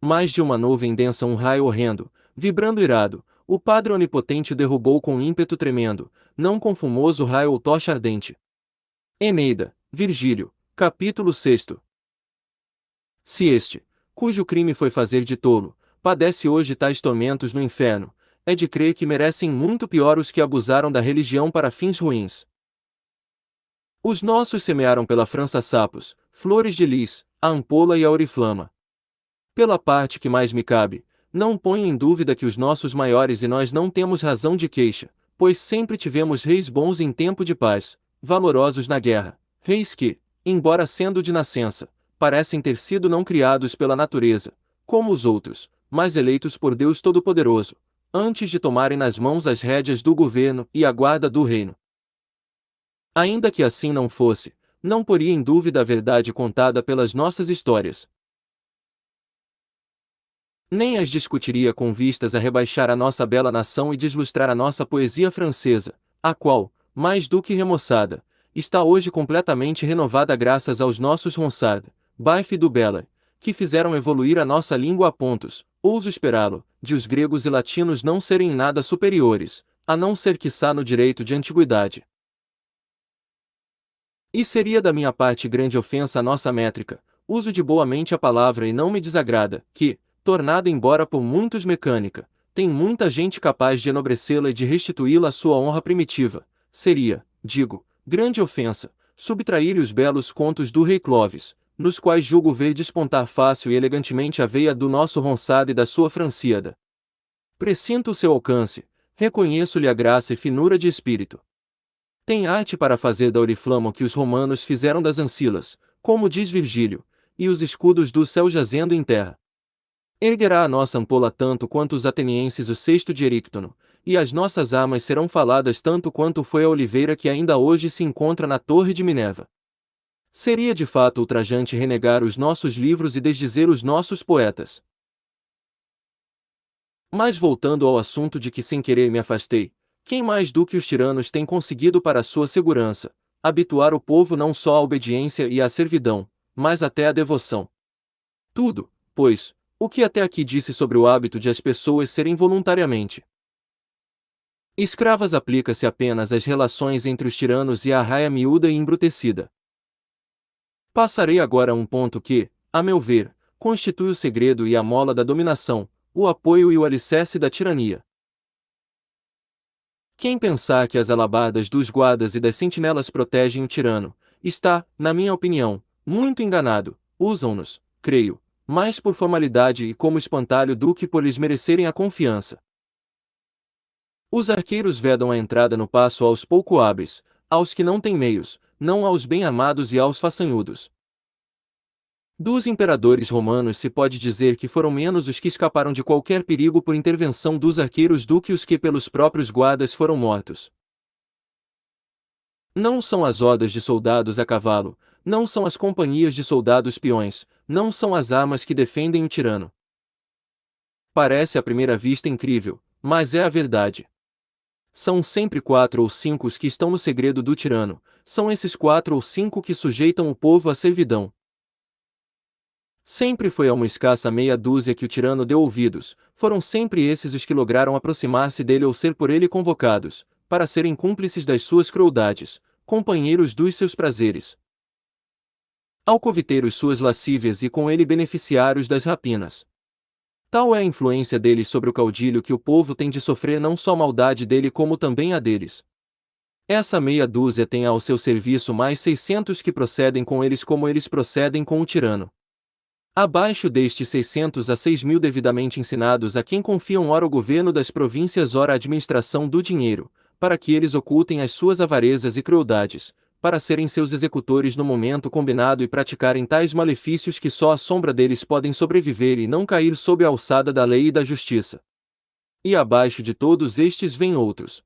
Mais de uma nuvem densa um raio horrendo, vibrando irado, o Padre Onipotente derrubou com ímpeto tremendo, não com fumoso raio ou tocha ardente. Eneida, Virgílio, capítulo 6. Se este, cujo crime foi fazer de tolo, padece hoje tais tormentos no inferno, é de crer que merecem muito pior os que abusaram da religião para fins ruins. Os nossos semearam pela França sapos, flores de lis, a ampola e a oriflama. Pela parte que mais me cabe, não ponho em dúvida que os nossos maiores e nós não temos razão de queixa, pois sempre tivemos reis bons em tempo de paz, valorosos na guerra, reis que, embora sendo de nascença, parecem ter sido não criados pela natureza, como os outros, mas eleitos por Deus Todo-Poderoso, antes de tomarem nas mãos as rédeas do governo e a guarda do reino. Ainda que assim não fosse, não poria em dúvida a verdade contada pelas nossas histórias. Nem as discutiria com vistas a rebaixar a nossa bela nação e deslustrar a nossa poesia francesa, a qual, mais do que remoçada, está hoje completamente renovada graças aos nossos Ronsard, Baif e Dubella, que fizeram evoluir a nossa língua a pontos, ouso esperá-lo, de os gregos e latinos não serem em nada superiores, a não ser quiçá no direito de antiguidade. E seria da minha parte grande ofensa à nossa métrica, uso de boamente a palavra e não me desagrada, que, tornada embora por muitos mecânica, tem muita gente capaz de enobrecê-la e de restituí-la à sua honra primitiva, seria, digo, grande ofensa, subtrair-lhe os belos contos do rei Clovis, nos quais julgo ver despontar fácil e elegantemente a veia do nosso Ronsard e da sua Francíada. Presinto o seu alcance, reconheço-lhe a graça e finura de espírito. Tem arte para fazer da oriflama o que os romanos fizeram das ancilas, como diz Virgílio, e os escudos do céu jazendo em terra. Erguerá a nossa ampola tanto quanto os atenienses o cesto de Eríctono, e as nossas armas serão faladas tanto quanto foi a oliveira que ainda hoje se encontra na torre de Minerva. Seria de fato ultrajante renegar os nossos livros e desdizer os nossos poetas. Mas voltando ao assunto de que sem querer me afastei, quem mais do que os tiranos tem conseguido para sua segurança, habituar o povo não só à obediência e à servidão, mas até à devoção. Tudo, pois, o que até aqui disse sobre o hábito de as pessoas serem voluntariamente escravas aplica-se apenas às relações entre os tiranos e à raia miúda e embrutecida. Passarei agora a um ponto que, a meu ver, constitui o segredo e a mola da dominação, o apoio e o alicerce da tirania. Quem pensar que as alabardas dos guardas e das sentinelas protegem o tirano, está, na minha opinião, muito enganado. Usam-nos, creio, mais por formalidade e como espantalho do que por lhes merecerem a confiança. Os arqueiros vedam a entrada no paço aos pouco hábeis, aos que não têm meios, não aos bem-armados e aos façanhudos. Dos imperadores romanos se pode dizer que foram menos os que escaparam de qualquer perigo por intervenção dos arqueiros do que os que pelos próprios guardas foram mortos. Não são as hordas de soldados a cavalo, não são as companhias de soldados peões, não são as armas que defendem o tirano. Parece à primeira vista incrível, mas é a verdade. São sempre 4 ou 5 os que estão no segredo do tirano, são esses 4 ou 5 que sujeitam o povo à servidão. Sempre foi a uma escassa meia dúzia que o tirano deu ouvidos, foram sempre esses os que lograram aproximar-se dele ou ser por ele convocados, para serem cúmplices das suas crueldades, companheiros dos seus prazeres, alcoviteiros suas lascívias e com ele beneficiários das rapinas. Tal é a influência deles sobre o caudilho que o povo tem de sofrer não só a maldade dele como também a deles. Essa meia dúzia tem ao seu serviço mais 600 que procedem com eles como eles procedem com o tirano. Abaixo destes 600 a 6.000 devidamente ensinados a quem confiam ora o governo das províncias ora a administração do dinheiro, para que eles ocultem as suas avarezas e crueldades, para serem seus executores no momento combinado e praticarem tais malefícios que só à sombra deles podem sobreviver e não cair sob a alçada da lei e da justiça. E abaixo de todos estes vêm outros.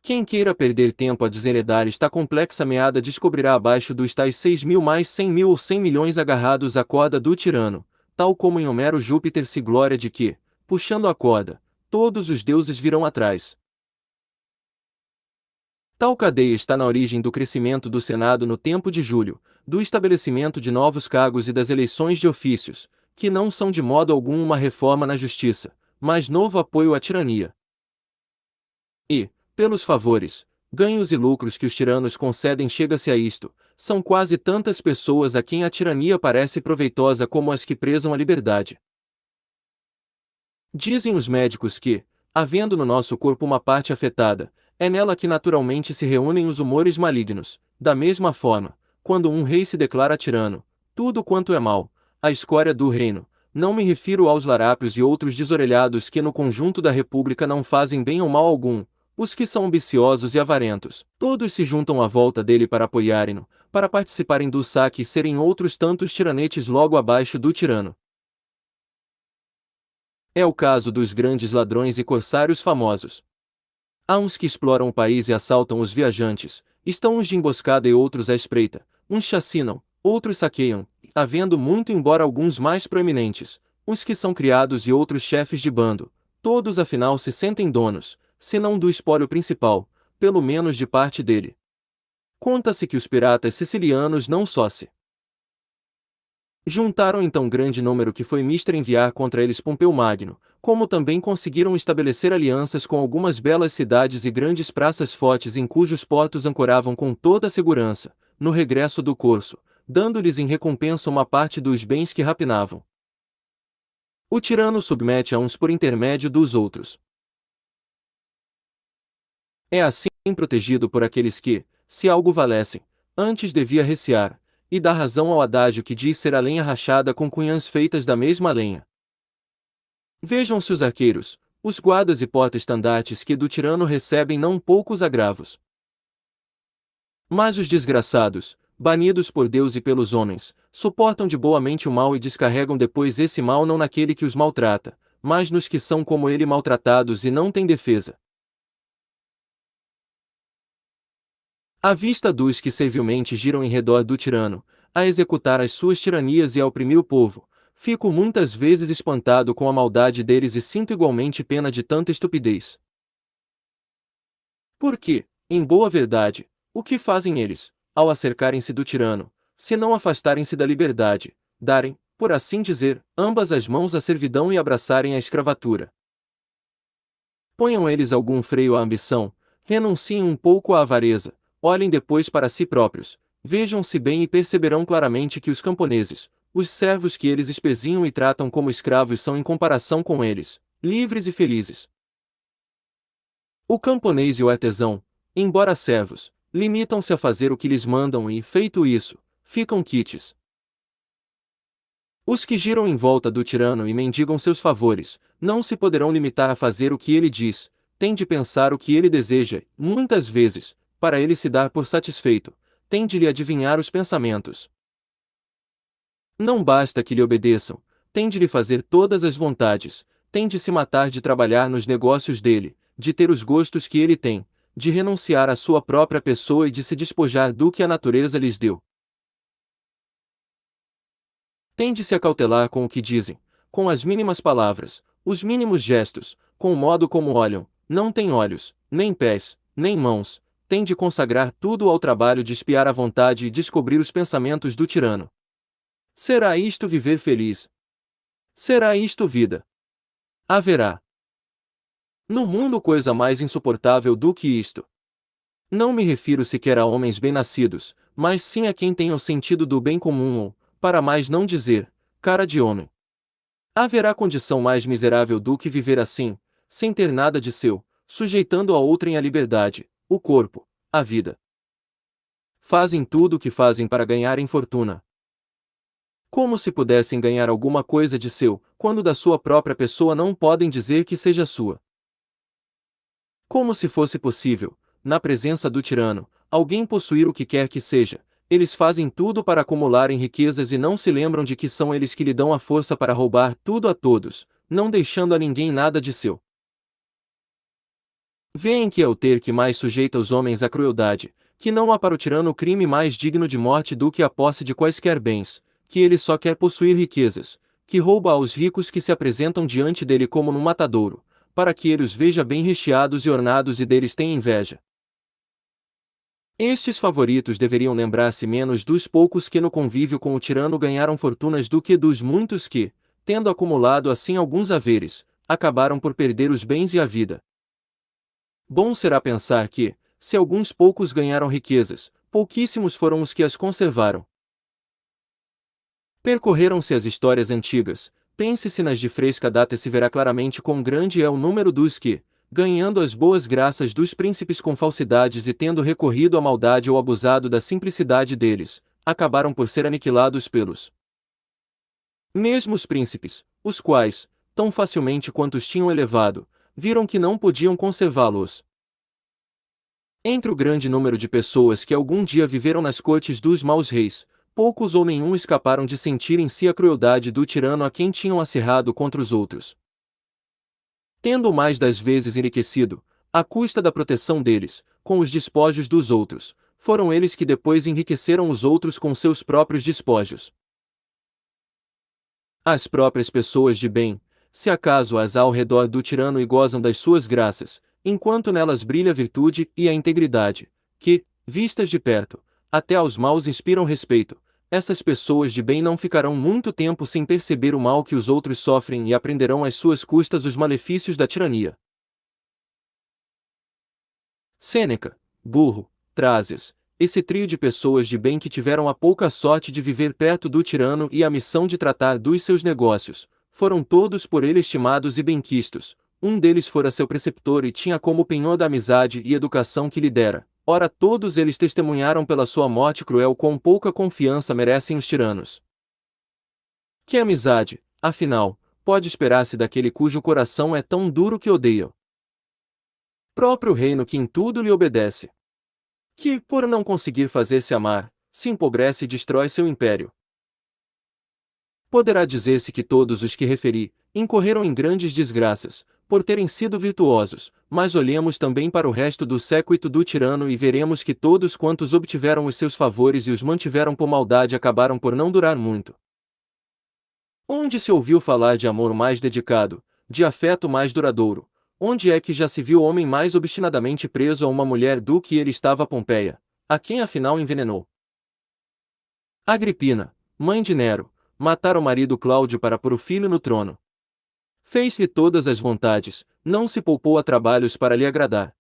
Quem queira perder tempo a desheredar esta complexa meada descobrirá abaixo dos tais 6.000 mais 100.000 ou 100 milhões agarrados à corda do tirano, tal como em Homero Júpiter se glória de que, puxando a corda, todos os deuses virão atrás. Tal cadeia está na origem do crescimento do Senado no tempo de Júlio, do estabelecimento de novos cargos e das eleições de ofícios, que não são de modo algum uma reforma na justiça, mas novo apoio à tirania. E, pelos favores, ganhos e lucros que os tiranos concedem chega-se a isto, são quase tantas pessoas a quem a tirania parece proveitosa como as que prezam a liberdade. Dizem os médicos que, havendo no nosso corpo uma parte afetada, é nela que naturalmente se reúnem os humores malignos. Da mesma forma, quando um rei se declara tirano, tudo quanto é mal, a escória do reino, não me refiro aos larápios e outros desorelhados que no conjunto da república não fazem bem ou mal algum, os que são ambiciosos e avarentos, todos se juntam à volta dele para apoiarem-no, para participarem do saque e serem outros tantos tiranetes logo abaixo do tirano. É o caso dos grandes ladrões e corsários famosos. Há uns que exploram o país e assaltam os viajantes, estão uns de emboscada e outros à espreita, uns chacinam, outros saqueiam, havendo muito embora alguns mais proeminentes, uns que são criados e outros chefes de bando, todos afinal se sentem donos, se não do espólio principal, pelo menos de parte dele. Conta-se que os piratas sicilianos não só se juntaram em tão grande número que foi mister enviar contra eles Pompeu Magno, como também conseguiram estabelecer alianças com algumas belas cidades e grandes praças fortes em cujos portos ancoravam com toda a segurança, no regresso do corso, dando-lhes em recompensa uma parte dos bens que rapinavam. O tirano submete a uns por intermédio dos outros. É assim protegido por aqueles que, se algo valessem, antes devia recear, e dá razão ao adágio que diz ser a lenha rachada com cunhãs feitas da mesma lenha. Vejam-se os arqueiros, os guardas e porta-estandartes que do tirano recebem não poucos agravos. Mas os desgraçados, banidos por Deus e pelos homens, suportam de boa mente o mal e descarregam depois esse mal não naquele que os maltrata, mas nos que são como ele maltratados e não têm defesa. À vista dos que servilmente giram em redor do tirano, a executar as suas tiranias e a oprimir o povo, Fico muitas vezes espantado com a maldade deles e sinto igualmente pena de tanta estupidez. Porque, em boa verdade, o que fazem eles, ao acercarem-se do tirano, se não afastarem-se da liberdade, darem, por assim dizer, ambas as mãos à servidão e abraçarem a escravatura? Ponham eles algum freio à ambição, renunciem um pouco à avareza, olhem depois para si próprios, vejam-se bem e perceberão claramente que os camponeses, os servos que eles espezinham e tratam como escravos são em comparação com eles, livres e felizes. O camponês e o artesão, embora servos, limitam-se a fazer o que lhes mandam e, feito isso, ficam quites. Os que giram em volta do tirano e mendigam seus favores, não se poderão limitar a fazer o que ele diz, têm de pensar o que ele deseja, muitas vezes, para ele se dar por satisfeito, têm de lhe adivinhar os pensamentos. Não basta que lhe obedeçam, têm de lhe fazer todas as vontades, têm de se matar de trabalhar nos negócios dele, de ter os gostos que ele tem, de renunciar à sua própria pessoa e de se despojar do que a natureza lhes deu. Têm de se acautelar com o que dizem, com as mínimas palavras, os mínimos gestos, com o modo como olham, não têm olhos, nem pés, nem mãos, têm de consagrar tudo ao trabalho de espiar a vontade e descobrir os pensamentos do tirano. Será isto viver feliz? Será isto vida? Haverá no mundo coisa mais insuportável do que isto? Não me refiro sequer a homens bem-nascidos, mas sim a quem tenha o sentido do bem comum ou, para mais não dizer, cara de homem. Haverá condição mais miserável do que viver assim, sem ter nada de seu, sujeitando a outrem a liberdade, o corpo, a vida. Fazem tudo o que fazem para ganharem fortuna. Como se pudessem ganhar alguma coisa de seu, quando da sua própria pessoa não podem dizer que seja sua? Como se fosse possível, na presença do tirano, alguém possuir o que quer que seja, eles fazem tudo para acumularem riquezas e não se lembram de que são eles que lhe dão a força para roubar tudo a todos, não deixando a ninguém nada de seu. Veem que é o ter que mais sujeita os homens à crueldade, que não há para o tirano crime mais digno de morte do que a posse de quaisquer bens, que ele só quer possuir riquezas, que rouba aos ricos que se apresentam diante dele como num matadouro, para que ele os veja bem recheados e ornados e deles tenha inveja. Estes favoritos deveriam lembrar-se menos dos poucos que no convívio com o tirano ganharam fortunas do que dos muitos que, tendo acumulado assim alguns haveres, acabaram por perder os bens e a vida. Bom será pensar que, se alguns poucos ganharam riquezas, pouquíssimos foram os que as conservaram. Percorreram-se as histórias antigas, pense-se nas de fresca data e se verá claramente quão grande é o número dos que, ganhando as boas graças dos príncipes com falsidades e tendo recorrido à maldade ou abusado da simplicidade deles, acabaram por ser aniquilados pelos mesmos príncipes, os quais, tão facilmente quanto os tinham elevado, viram que não podiam conservá-los. Entre o grande número de pessoas que algum dia viveram nas cortes dos maus reis, poucos ou nenhum escaparam de sentir em si a crueldade do tirano a quem tinham acirrado contra os outros. Tendo mais das vezes enriquecido, à custa da proteção deles, com os despojos dos outros, foram eles que depois enriqueceram os outros com seus próprios despojos. As próprias pessoas de bem, se acaso as há ao redor do tirano e gozam das suas graças, enquanto nelas brilha a virtude e a integridade, que, vistas de perto, até aos maus inspiram respeito, essas pessoas de bem não ficarão muito tempo sem perceber o mal que os outros sofrem e aprenderão às suas custas os malefícios da tirania. Sêneca, Burro, Trásias, esse trio de pessoas de bem que tiveram a pouca sorte de viver perto do tirano e a missão de tratar dos seus negócios, foram todos por ele estimados e benquistos. Um deles fora seu preceptor e tinha como penhor da amizade e educação que lhe dera. Ora, todos eles testemunharam pela sua morte cruel quão pouca confiança merecem os tiranos. Que amizade, afinal, pode esperar-se daquele cujo coração é tão duro que odeia próprio reino que em tudo lhe obedece? Que, por não conseguir fazer-se amar, se empobrece e destrói seu império. Poderá dizer-se que todos os que referi, incorreram em grandes desgraças, por terem sido virtuosos, mas olhemos também para o resto do séquito do tirano e veremos que todos quantos obtiveram os seus favores e os mantiveram por maldade acabaram por não durar muito. Onde se ouviu falar de amor mais dedicado, de afeto mais duradouro? Onde é que já se viu homem mais obstinadamente preso a uma mulher do que ele estava a Pompeia, a quem afinal envenenou? Agripina, mãe de Nero, matara o marido Cláudio para pôr o filho no trono. Fez-lhe todas as vontades, não se poupou a trabalhos para lhe agradar.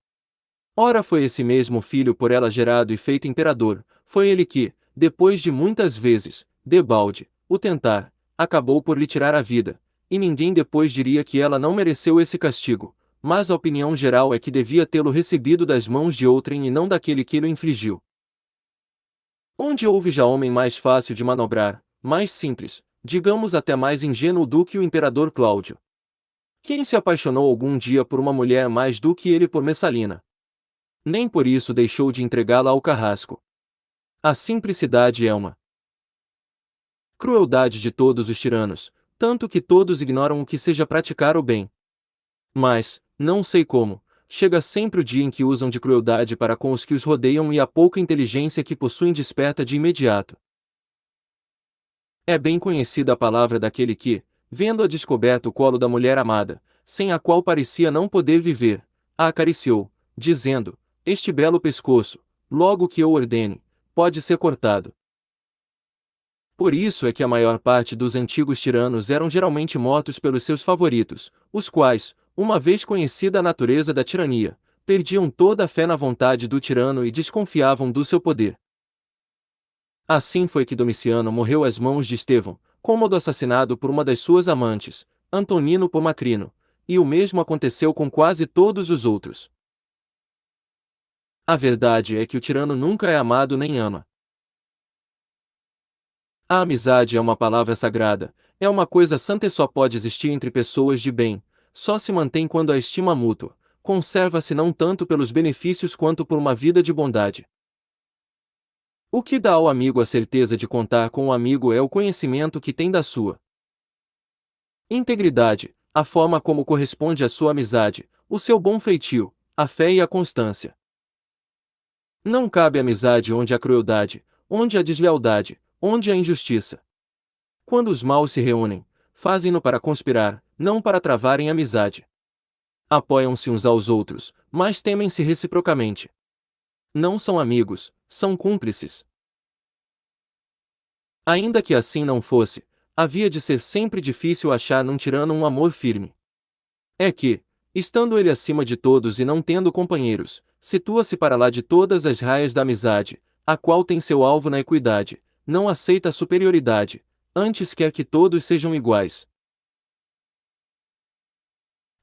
Ora foi esse mesmo filho por ela gerado e feito imperador, foi ele que, depois de muitas vezes, debalde, o tentar, acabou por lhe tirar a vida, e ninguém depois diria que ela não mereceu esse castigo, mas a opinião geral é que devia tê-lo recebido das mãos de outrem e não daquele que lhe infligiu. Onde houve já homem mais fácil de manobrar, mais simples, digamos até mais ingênuo do que o imperador Cláudio? Quem se apaixonou algum dia por uma mulher mais do que ele por Messalina? Nem por isso deixou de entregá-la ao carrasco. A simplicidade é uma crueldade de todos os tiranos, tanto que todos ignoram o que seja praticar o bem. Mas, não sei como, chega sempre o dia em que usam de crueldade para com os que os rodeiam e a pouca inteligência que possuem desperta de imediato. É bem conhecida a palavra daquele que, vendo-a descoberto o colo da mulher amada, sem a qual parecia não poder viver, a acariciou, dizendo: este belo pescoço, logo que eu ordene, pode ser cortado. Por isso é que a maior parte dos antigos tiranos eram geralmente mortos pelos seus favoritos, os quais, uma vez conhecida a natureza da tirania, perdiam toda a fé na vontade do tirano e desconfiavam do seu poder. Assim foi que Domiciano morreu às mãos de Estevão, cômodo assassinado por uma das suas amantes, Antonino por Macrino, e o mesmo aconteceu com quase todos os outros. A verdade é que o tirano nunca é amado nem ama. A amizade é uma palavra sagrada, é uma coisa santa e só pode existir entre pessoas de bem, só se mantém quando a estima mútua, conserva-se não tanto pelos benefícios quanto por uma vida de bondade. O que dá ao amigo a certeza de contar com o amigo é o conhecimento que tem da sua integridade, a forma como corresponde à sua amizade, o seu bom feitio, a fé e a constância. Não cabe amizade onde há crueldade, onde há deslealdade, onde há injustiça. Quando os maus se reúnem, fazem-no para conspirar, não para travarem amizade. Apoiam-se uns aos outros, mas temem-se reciprocamente. Não são amigos, são cúmplices. Ainda que assim não fosse, havia de ser sempre difícil achar num tirano um amor firme. É que, estando ele acima de todos e não tendo companheiros, situa-se para lá de todas as raias da amizade, a qual tem seu alvo na equidade, não aceita a superioridade, antes quer que todos sejam iguais.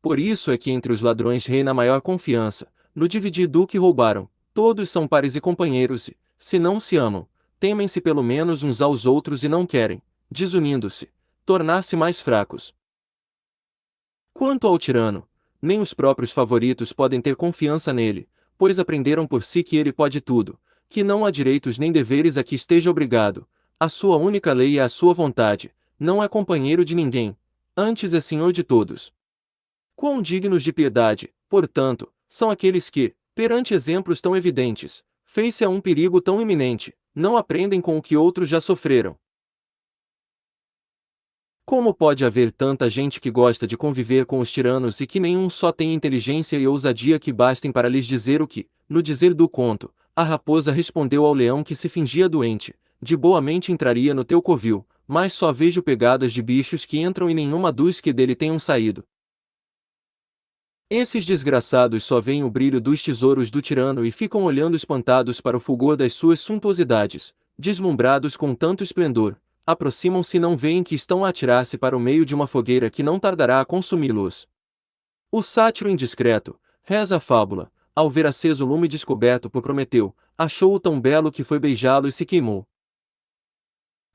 Por isso é que entre os ladrões reina a maior confiança, no dividir do que roubaram, todos são pares e companheiros e, se não se amam, temem-se pelo menos uns aos outros e não querem, desunindo-se, tornar-se mais fracos. Quanto ao tirano, nem os próprios favoritos podem ter confiança nele, pois aprenderam por si que ele pode tudo, que não há direitos nem deveres a que esteja obrigado, a sua única lei é a sua vontade, não é companheiro de ninguém, antes é senhor de todos. Quão dignos de piedade, portanto, são aqueles que, perante exemplos tão evidentes, fez-se a um perigo tão iminente, não aprendem com o que outros já sofreram. Como pode haver tanta gente que gosta de conviver com os tiranos e que nenhum só tem inteligência e ousadia que bastem para lhes dizer o que, no dizer do conto, a raposa respondeu ao leão que se fingia doente: de boa mente entraria no teu covil, mas só vejo pegadas de bichos que entram e nenhuma dos que dele tenham saído. Esses desgraçados só veem o brilho dos tesouros do tirano e ficam olhando espantados para o fulgor das suas suntuosidades, deslumbrados com tanto esplendor, aproximam-se e não veem que estão a atirar-se para o meio de uma fogueira que não tardará a consumi-los. O sátiro indiscreto, reza a fábula, ao ver aceso o lume descoberto por Prometeu, achou-o tão belo que foi beijá-lo e se queimou.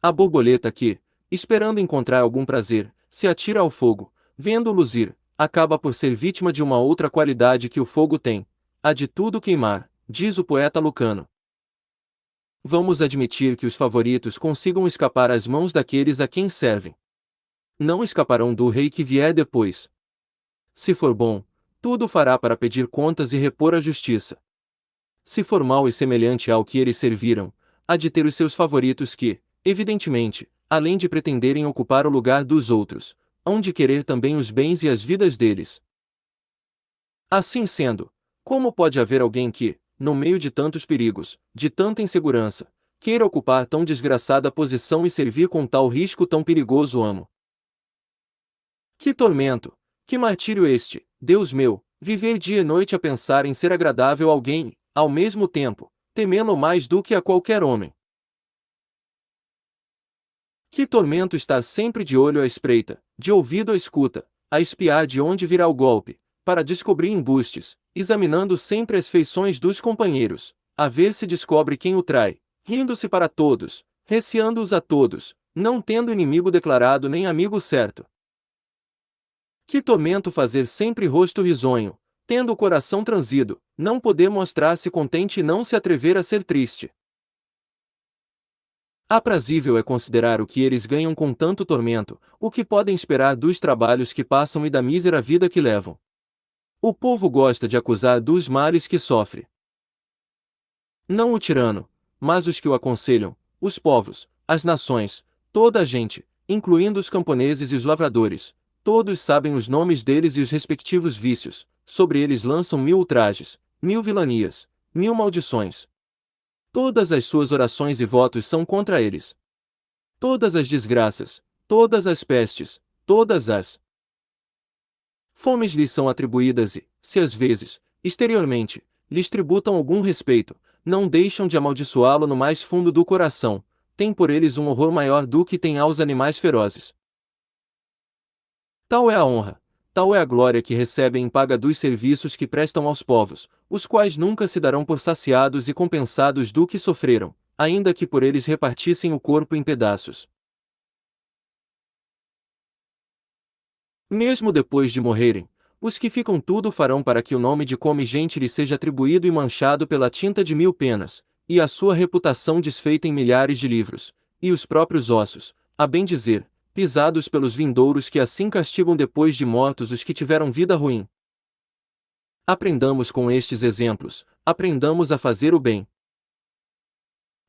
A borboleta que, esperando encontrar algum prazer, se atira ao fogo, vendo-o luzir, acaba por ser vítima de uma outra qualidade que o fogo tem, a de tudo queimar, diz o poeta Lucano. Vamos admitir que os favoritos consigam escapar às mãos daqueles a quem servem. Não escaparão do rei que vier depois. Se for bom, tudo fará para pedir contas e repor a justiça. Se for mau e semelhante ao que eles serviram, há de ter os seus favoritos que, evidentemente, além de pretenderem ocupar o lugar dos outros, hão de querer também os bens e as vidas deles. Assim sendo, como pode haver alguém que, no meio de tantos perigos, de tanta insegurança, queira ocupar tão desgraçada posição e servir com tal risco tão perigoso amo? Que tormento, que martírio este, Deus meu, viver dia e noite a pensar em ser agradável a alguém, e, ao mesmo tempo, temê-lo mais do que a qualquer homem. Que tormento estar sempre de olho à espreita, de ouvido à escuta, a espiar de onde virá o golpe, para descobrir embustes, examinando sempre as feições dos companheiros, a ver se descobre quem o trai, rindo-se para todos, receando-os a todos, não tendo inimigo declarado nem amigo certo. Que tormento fazer sempre rosto risonho, tendo o coração transido, não poder mostrar-se contente e não se atrever a ser triste. Aprazível é considerar o que eles ganham com tanto tormento, o que podem esperar dos trabalhos que passam e da mísera vida que levam. O povo gosta de acusar dos males que sofre. Não o tirano, mas os que o aconselham, os povos, as nações, toda a gente, incluindo os camponeses e os lavradores, todos sabem os nomes deles e os respectivos vícios, sobre eles lançam 1000 ultrajes, 1000 vilanias, 1000 maldições. Todas as suas orações e votos são contra eles. Todas as desgraças, todas as pestes, todas as fomes lhes são atribuídas e, se às vezes, exteriormente, lhes tributam algum respeito, não deixam de amaldiçoá-lo no mais fundo do coração, têm por eles um horror maior do que têm aos animais ferozes. Tal é a honra, tal é a glória que recebem em paga dos serviços que prestam aos povos, os quais nunca se darão por saciados e compensados do que sofreram, ainda que por eles repartissem o corpo em pedaços. Mesmo depois de morrerem, os que ficam tudo farão para que o nome de come gente lhe seja atribuído e manchado pela tinta de 1000 penas, e a sua reputação desfeita em milhares de livros, e os próprios ossos, a bem dizer, pisados pelos vindouros que assim castigam depois de mortos os que tiveram vida ruim. Aprendamos com estes exemplos, aprendamos a fazer o bem.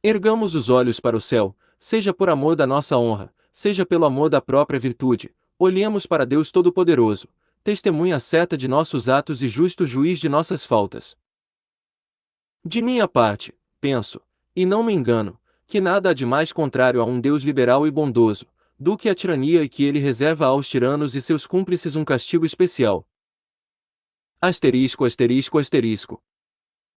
Ergamos os olhos para o céu, seja por amor da nossa honra, seja pelo amor da própria virtude, olhemos para Deus Todo-Poderoso, testemunha certa de nossos atos e justo juiz de nossas faltas. De minha parte, penso, e não me engano, que nada há de mais contrário a um Deus liberal e bondoso, do que a tirania e que ele reserva aos tiranos e seus cúmplices um castigo especial. Asterisco, asterisco, asterisco.